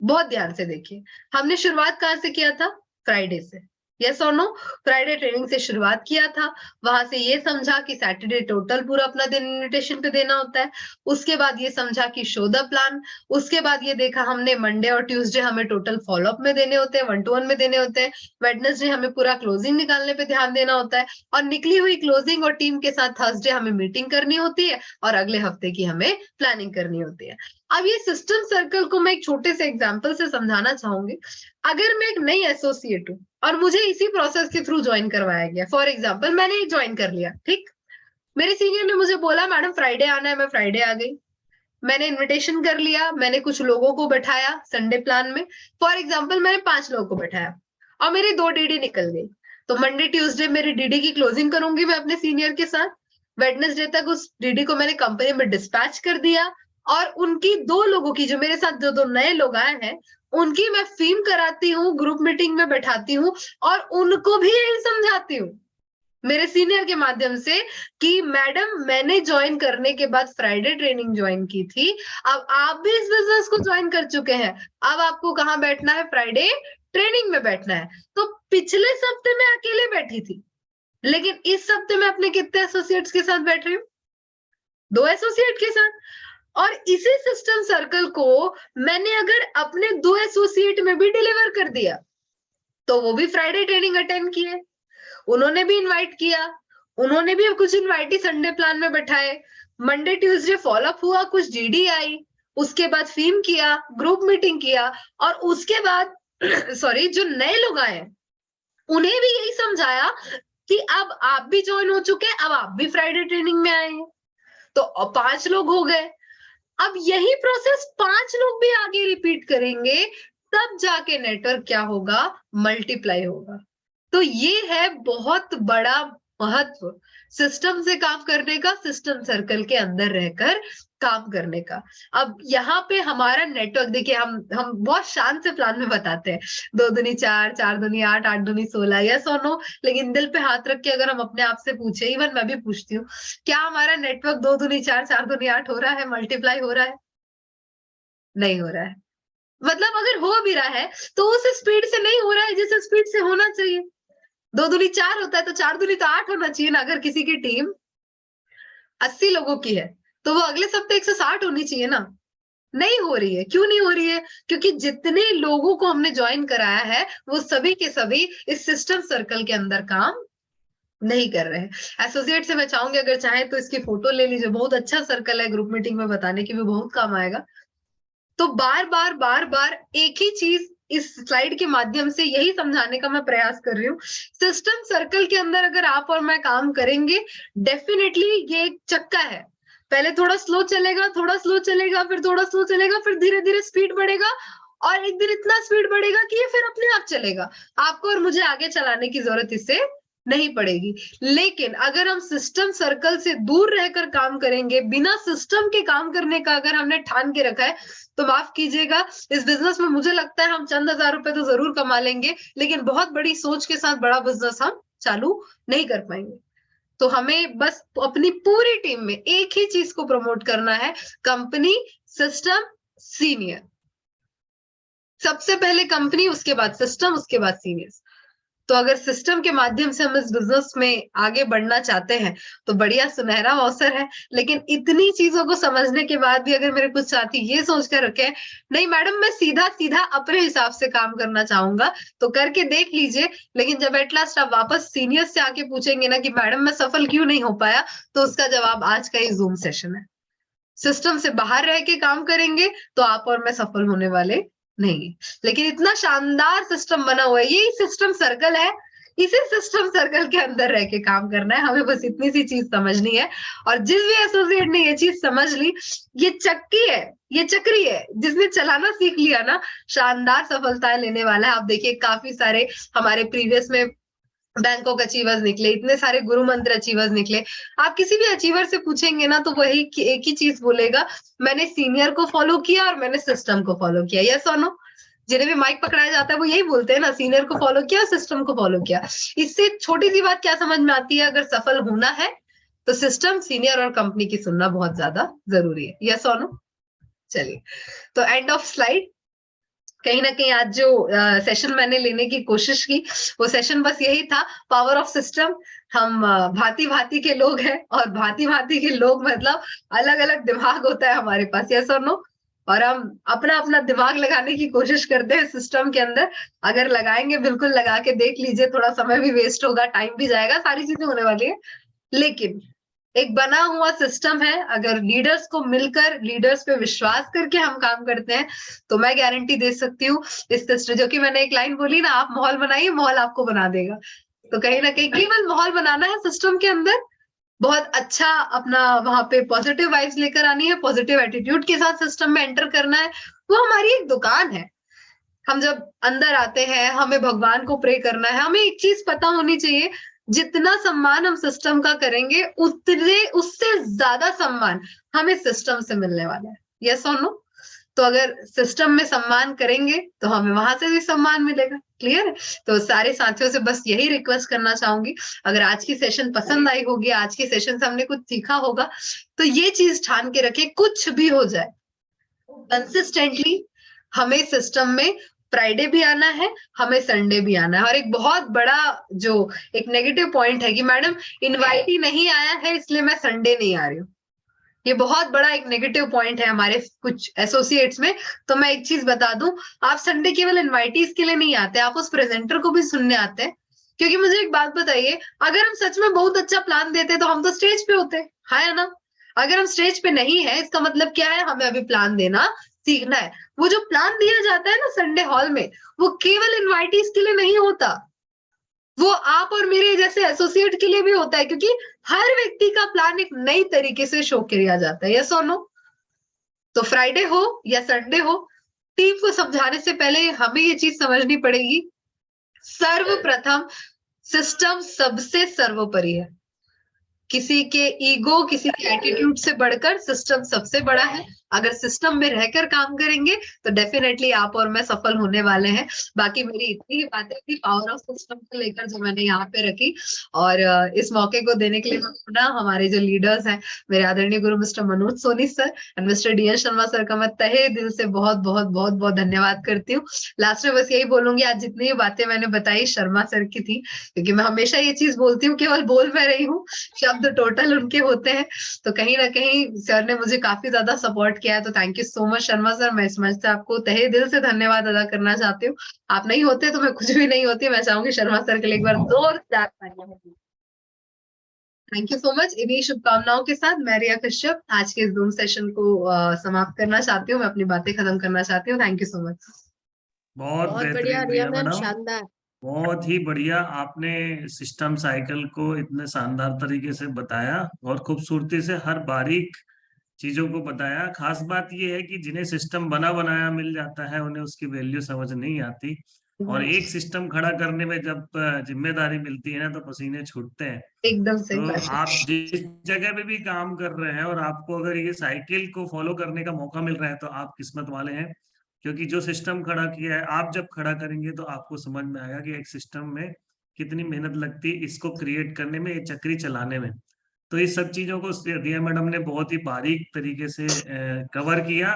बहुत ध्यान से देखिए। हमने शुरुआत कहां से किया था? फ्राइडे से, यस और नो? फ्राइडे ट्रेनिंग से शुरुआत किया था, वहां से ये समझा कि सैटरडे टोटल पूरा अपना दिन इन्विटेशन पे देना होता है। उसके बाद ये समझा कि शो द प्लान। उसके बाद ये देखा हमने मंडे और ट्यूसडे हमें टोटल फॉलोअप में देने होते हैं, 1-to-1 में देने होते हैं। वेडनेसडे हमें पूरा क्लोजिंग निकालने पे ध्यान देना होता है, और निकली हुई क्लोजिंग और टीम के साथ थर्सडे हमें मीटिंग करनी होती है और अगले हफ्ते की हमें प्लानिंग करनी होती है। अब ये सिस्टम सर्कल को मैं एक छोटे से एग्जांपल से समझाना चाहूंगी। अगर मैं एक नई एसोसिएट हूँ और मुझे इसी प्रोसेस के थ्रू ज्वाइन करवाया गया, फॉर एग्जांपल मैंने ज्वाइन कर लिया, ठीक, मेरे सीनियर ने मुझे बोला मैडम फ्राइडे आना है, मैं फ्राइडे आ गई, मैंने इनविटेशन कर लिया, मैंने कुछ लोगों को बैठाया संडे प्लान में, फॉर एग्जाम्पल मैंने 5 लोगों को बैठाया और मेरी 2 डीडी निकल गई। तो मंडे ट्यूसडे मेरी डीडी की क्लोजिंग करूंगी मैं अपने सीनियर के साथ। वेडनेसडे तक उस डीडी को मैंने कंपनी में डिस्पैच कर दिया, और उनकी 2 लोगों की, जो मेरे साथ जो 2 नए लोग आए हैं, उनकी मैं फीम कराती हूँ, ग्रुप मीटिंग में बैठाती हूँ और उनको भी यही समझाती हूँ मेरे सीनियर के माध्यम से कि मैडम मैंने ज्वाइन करने के बाद फ्राइडे ट्रेनिंग ज्वाइन की थी, अब आप भी इस बिजनेस को ज्वाइन कर चुके हैं, अब आपको कहाँ बैठना है? फ्राइडे ट्रेनिंग में बैठना है। तो पिछले हफ्ते में अकेले बैठी थी, लेकिन इस हफ्ते में अपने कितने एसोसिएट्स के साथ बैठ रही हूँ? 2 एसोसिएट के साथ। और इसी सिस्टम सर्कल को मैंने अगर अपने 2 एसोसिएट में भी डिलीवर कर दिया तो वो भी फ्राइडे ट्रेनिंग अटेंड किए, उन्होंने भी इनवाइट किया, उन्होंने भी कुछ इनवाइटी संडे प्लान में बैठाए, मंडे ट्यूसडे फॉलोअप हुआ, कुछ जीडी आई, उसके बाद फीम किया, ग्रुप मीटिंग किया, और उसके बाद सॉरी जो नए लोग आए उन्हें भी यही समझाया कि अब आप भी ज्वाइन हो चुके हैं, अब आप भी फ्राइडे ट्रेनिंग में आए, तो 5 लोग हो गए। अब यही प्रोसेस 5 लोग भी आगे रिपीट करेंगे, तब जाके नेटवर्क क्या होगा? मल्टीप्लाई होगा। तो ये है बहुत बड़ा महत्व सिस्टम से काम करने का, सिस्टम सर्कल के अंदर रहकर काम करने का। अब यहाँ पे हमारा नेटवर्क देखिए, हम बहुत शान से प्लान में बताते हैं 2 दूनी 4, 4 दूनी 8, 8 दूनी 16, यस और नो, लेकिन दिल पे हाथ रख के अगर हम अपने आप से पूछे, इवन मैं भी पूछती हूँ, क्या हमारा नेटवर्क 2 दूनी 4, 4 दूनी 8 हो रहा है? मल्टीप्लाई हो रहा है? नहीं हो रहा है। मतलब अगर हो भी रहा है तो उस स्पीड से नहीं हो रहा है जिस स्पीड से होना चाहिए। 2 दूनी 4 होता है तो 4 दूनी तो 8 होना चाहिए ना। अगर किसी की टीम 80 लोगों की है तो वो अगले सप्ताह 160 होनी चाहिए ना। नहीं हो रही है। क्यों नहीं हो रही है? क्योंकि जितने लोगों को हमने ज्वाइन कराया है वो सभी के सभी इस सिस्टम सर्कल के अंदर काम नहीं कर रहे हैं। एसोसिएट से मैं चाहूंगी अगर चाहे तो इसकी फोटो ले लीजिए, बहुत अच्छा सर्कल है, ग्रुप मीटिंग में बताने की भी बहुत काम आएगा। तो बार बार एक ही चीज इस स्लाइड के माध्यम से यही समझाने का मैं प्रयास कर रही हूँ। सिस्टम सर्कल के अंदर अगर आप और मैं काम करेंगे, डेफिनेटली ये एक चक्का है, पहले थोड़ा स्लो चलेगा, थोड़ा स्लो चलेगा, फिर थोड़ा स्लो चलेगा, फिर धीरे धीरे स्पीड बढ़ेगा और एक दिन इतना स्पीड बढ़ेगा कि ये फिर अपने आप चलेगा। आपको और मुझे आगे चलाने की जरूरत इससे नहीं पड़ेगी। लेकिन अगर हम सिस्टम सर्कल से दूर रहकर काम करेंगे, बिना सिस्टम के काम करने का अगर हमने ठान के रखा है, तो माफ कीजिएगा, इस बिजनेस में मुझे लगता है हम चंद हजार रुपए तो जरूर कमा लेंगे, लेकिन बहुत बड़ी सोच के साथ बड़ा बिजनेस हम चालू नहीं कर पाएंगे। तो हमें बस अपनी पूरी टीम में एक ही चीज को प्रमोट करना है, कंपनी, सिस्टम, सीनियर। सबसे पहले कंपनी, उसके बाद सिस्टम, उसके बाद सीनियर्स। तो अगर सिस्टम के माध्यम से हम इस बिजनेस में आगे बढ़ना चाहते हैं तो बढ़िया सुनहरा अवसर है। लेकिन इतनी चीजों को समझने के बाद भी अगर मेरे कुछ साथी ये सोच कर रखे हैं, नहीं मैडम मैं सीधा सीधा अपने हिसाब से काम करना चाहूंगा, तो करके देख लीजिए। लेकिन जब एट लास्ट आप वापस सीनियर से आके पूछेंगे ना कि मैडम मैं सफल क्यों नहीं हो पाया, तो उसका जवाब आज का ही जूम सेशन है। सिस्टम से बाहर रह के काम करेंगे तो आप और मैं सफल होने वाले नहीं। लेकिन इतना शानदार सिस्टम बना हुआ है, यही सिस्टम सर्कल है, इसी सिस्टम सर्कल के अंदर रह के काम करना है। हमें बस इतनी सी चीज समझनी है। और जिस भी एसोसिएट ने ये चीज समझ ली, ये चक्की है, ये चक्री है, जिसने चलाना सीख लिया ना, शानदार सफलताएं लेने वाला है। आप देखिए काफी सारे हमारे प्रीवियस में बैंकॉक अचीवर्स निकले, इतने सारे गुरु मंत्र अचीवर्स निकले। आप किसी भी अचीवर से पूछेंगे ना तो वही एक ही चीज बोलेगा, मैंने सीनियर को फॉलो किया और मैंने सिस्टम को फॉलो किया। यस और नो? जिन्हें भी माइक पकड़ाया जाता है वो यही बोलते हैं ना, सीनियर को फॉलो किया, सिस्टम को फॉलो किया। इससे छोटी सी बात क्या समझ में आती है, अगर सफल होना है तो सिस्टम, सीनियर और कंपनी की सुनना बहुत ज्यादा जरूरी है। यस और नो? चलिए, तो एंड ऑफ स्लाइड। कहीं ना कहीं आज जो सेशन मैंने लेने की कोशिश की, वो सेशन बस यही था, पावर ऑफ सिस्टम। हम भांति भांति के लोग हैं, और भांति भांति के लोग मतलब अलग अलग दिमाग होता है हमारे पास। यस और नो? और हम अपना अपना दिमाग लगाने की कोशिश करते हैं सिस्टम के अंदर। अगर लगाएंगे, बिल्कुल लगा के देख लीजिए, थोड़ा समय भी वेस्ट होगा, टाइम भी जाएगा, सारी चीजें होने वाली है। लेकिन एक बना हुआ सिस्टम है, अगर लीडर्स को मिलकर, लीडर्स पे विश्वास करके हम काम करते हैं, तो मैं गारंटी दे सकती हूँ इस सिस्टम, जो कि मैंने एक लाइन बोली ना, आप माहौल बनाइए, माहौल आपको बना देगा। तो कहीं ना कहीं केवल माहौल बनाना है सिस्टम के अंदर, बहुत अच्छा अपना वहां पे पॉजिटिव वाइब्स लेकर आनी है, पॉजिटिव एटीट्यूड के साथ सिस्टम में एंटर करना है। वो हमारी एक दुकान है। हम जब अंदर आते हैं, हमें भगवान को प्रे करना है, हमें एक चीज पता होनी चाहिए, जितना सम्मान हम सिस्टम का करेंगे, उतने उससे ज्यादा सम्मान हमें सिस्टम से मिलने वाला है। यस और नो? तो अगर सिस्टम में सम्मान करेंगे तो हमें वहां से भी सम्मान मिलेगा। क्लियर है? तो सारे साथियों से बस यही रिक्वेस्ट करना चाहूंगी, अगर आज की सेशन पसंद आई होगी, आज की सेशन से हमने कुछ सीखा होगा, तो ये चीज ठान के रखे, कुछ भी हो जाए कंसिस्टेंटली हमें सिस्टम में फ्राइडे भी आना है, हमें संडे भी आना है। और एक बहुत बड़ा जो एक नेगेटिव पॉइंट है कि मैडम इनवाइट ही नहीं आया है इसलिए मैं संडे नहीं आ रही हूँ, ये बहुत बड़ा एक नेगेटिव पॉइंट है हमारे कुछ एसोसिएट्स में। तो मैं एक चीज बता दूं, आप संडे केवल इनवाइटीज के लिए नहीं आते, आप उस प्रेजेंटर को भी सुनने आते हैं। क्योंकि मुझे एक बात बताइए, अगर हम सच में बहुत अच्छा प्लान देते तो हम तो स्टेज पे होते, है ना? अगर हम स्टेज पे नहीं है, इसका मतलब क्या है, हमें अभी प्लान देना सीखना है। वो जो प्लान दिया जाता है ना संडे हॉल में, वो केवल इनवाइटीज के लिए नहीं होता, वो आप और मेरे जैसे एसोसिएट के लिए भी होता है, क्योंकि हर व्यक्ति का प्लान एक नई तरीके से शो किया जाता है। यस और नो? तो फ्राइडे हो या संडे हो, टीम को समझाने से पहले हमें ये चीज समझनी पड़ेगी, सर्वप्रथम सिस्टम सबसे सर्वोपरि है। किसी के ईगो, किसी के एटीट्यूड से बढ़कर सिस्टम सबसे बड़ा है। अगर सिस्टम में रहकर काम करेंगे तो डेफिनेटली आप और मैं सफल होने वाले हैं। बाकी मेरी इतनी ही बातें थी पावर ऑफ सिस्टम को लेकर जो मैंने यहाँ पे रखी, और इस मौके को देने के लिए मैं पुनः हमारे जो लीडर्स हैं, मेरे आदरणीय गुरु mister Manoj Soni sir and mister D N Sharma sir का मैं तहे दिल से बहुत बहुत बहुत बहुत धन्यवाद करती हूँ। लास्ट में बस यही बोलूंगी, आज जितनी भी बातें मैंने बताई शर्मा सर की थी, क्योंकि मैं हमेशा ये चीज बोलती हूँ, केवल बोल मैं रही हूँ, शब्द टोटल उनके होते हैं। तो कहीं ना कहीं सर ने मुझे काफी ज्यादा सपोर्ट किया है, तो thank you so much Sharma sir. मैं इस मंच से आपको तहे दिल से धन्यवाद अदा करना चाहती हूँ। आप नहीं होते तो मैं कुछ भी नहीं होती। मैं चाहूंगी शर्मा सर के लिए एक बार जोरदार तालियां। Thank you so much. इन्हीं शुभकामनाओं के साथ मैं रिया कश्यप आज के जूम सेशन को समाप्त करना चाहती हूँ, मैं अपनी बातें खत्म करना चाहती हूँ। Thank you so much. बहुत बढ़िया बेहतरीन रिया रिया मैम, मैडम, शानदार। बहुत ही बढ़िया। आपने सिस्टम साइकिल को इतने शानदार तरीके से बताया और खूबसूरती से हर बारीक चीजों को बताया। खास बात ये है कि जिन्हें सिस्टम बना बनाया मिल जाता है उन्हें उसकी वैल्यू समझ नहीं आती, और एक सिस्टम खड़ा करने में जब जिम्मेदारी मिलती है ना तो पसीने छूटते हैं। एकदम सही तो बात है। आप जिस जगह पे भी काम कर रहे हैं और आपको अगर ये साइकिल को फॉलो करने का मौका मिल रहा है तो आप किस्मत वाले हैं, क्योंकि जो सिस्टम खड़ा किया है आप जब खड़ा करेंगे तो आपको समझ में आएगा कि एक सिस्टम में कितनी मेहनत लगती है इसको क्रिएट करने में, ये चक्री चलाने में। तो इस सब चीजों को रिया मैडम ने बहुत ही बारीक तरीके से कवर किया।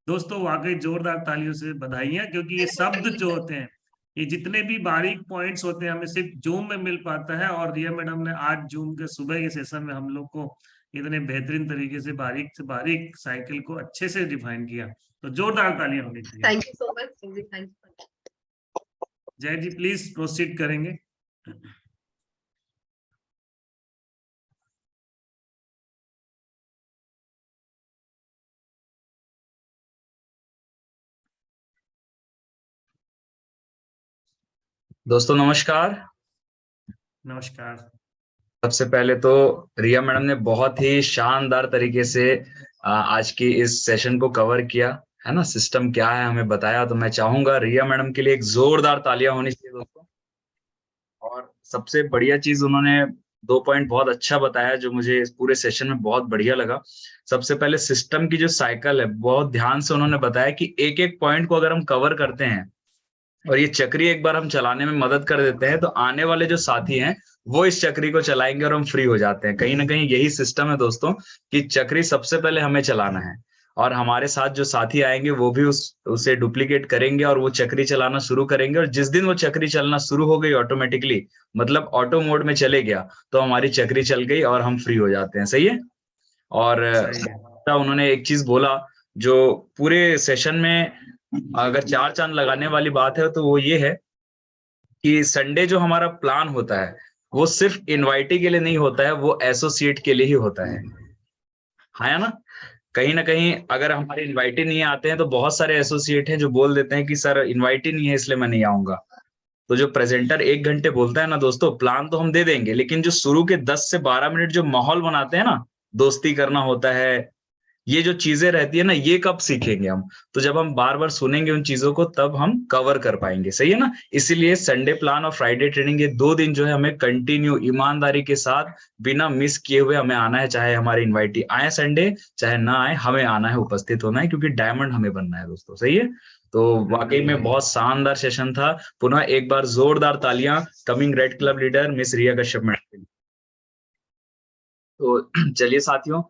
दोस्तों वाकई जोरदार तालियों से बधाइयां, क्योंकि ये शब्द जो होते हैं, ये जितने भी बारीक पॉइंट्स होते हैं हमें सिर्फ जूम में मिल पाता है, और रिया मैडम ने आज जूम के सुबह के सेशन में हम लोग को इतने बेहतरीन तरीके से बारीक साइकिल को अच्छे से डिफाइन किया। तो जोरदार तालियां होनी चाहिए। Thank you so much. Thank you. जय जी प्लीज प्रोसीड करेंगे। दोस्तों नमस्कार। नमस्कार। सबसे पहले तो रिया मैडम ने बहुत ही शानदार तरीके से आज की इस सेशन को कवर किया है ना, सिस्टम क्या है हमें बताया। तो मैं चाहूंगा रिया मैडम के लिए एक जोरदार तालियां होनी चाहिए दोस्तों। और सबसे बढ़िया चीज उन्होंने 2 पॉइंट बहुत अच्छा बताया जो मुझे इस पूरे सेशन में बहुत बढ़िया लगा। सबसे पहले सिस्टम की जो साइकिल है बहुत ध्यान से उन्होंने बताया कि एक एक पॉइंट को अगर हम कवर करते हैं और ये चक्री एक बार हम चलाने में मदद कर देते हैं तो आने वाले जो साथी हैं वो इस चक्री को चलाएंगे और हम फ्री हो जाते हैं। कहीं ना कहीं यही सिस्टम है दोस्तों कि चक्री सबसे पहले हमें चलाना है और हमारे साथ जो साथी आएंगे वो भी उसे डुप्लीकेट करेंगे और वो चक्री चलाना शुरू करेंगे। और जिस दिन वो चक्री चलना शुरू हो गई ऑटोमेटिकली, मतलब ऑटो मोड में चले गया, तो हमारी चक्री चल गई और हम फ्री हो जाते हैं। सही है। और सही है। उन्होंने एक चीज बोला जो पूरे सेशन में अगर 4 चांद लगाने वाली बात है तो वो ये है कि संडे जो हमारा प्लान होता है वो सिर्फ इनवाइटी के लिए नहीं होता है, वो एसोसिएट के लिए ही होता है। हाँ ना। कहीं ना कहीं अगर हमारे इनवाइटी नहीं आते हैं तो बहुत सारे एसोसिएट हैं जो बोल देते हैं कि सर इनवाइटी नहीं है इसलिए मैं नहीं आऊंगा। तो जो प्रेजेंटर 1 घंटे बोलता है ना दोस्तों, प्लान तो हम दे देंगे लेकिन जो शुरू के 10 से 12 मिनट जो माहौल बनाते हैं ना, दोस्ती करना होता है, ये जो चीजें रहती है ना, ये कब सीखेंगे हम? तो जब हम बार बार सुनेंगे उन चीजों को तब हम कवर कर पाएंगे। सही है ना। इसीलिए संडे प्लान और फ्राइडे ट्रेनिंग ये 2 दिन जो है हमें कंटिन्यू ईमानदारी के साथ बिना मिस किए हुए हमें आना है, चाहे हमारे इन्वाइटी आए संडे चाहे ना आए, हमें आना है, उपस्थित होना है, क्योंकि डायमंड हमें बनना है दोस्तों। सही है। तो वाकई में बहुत शानदार सेशन था। पुनः एक बार जोरदार तालियां coming red club leader miss Riya Kashyap madam के लिए। तो चलिए साथियों,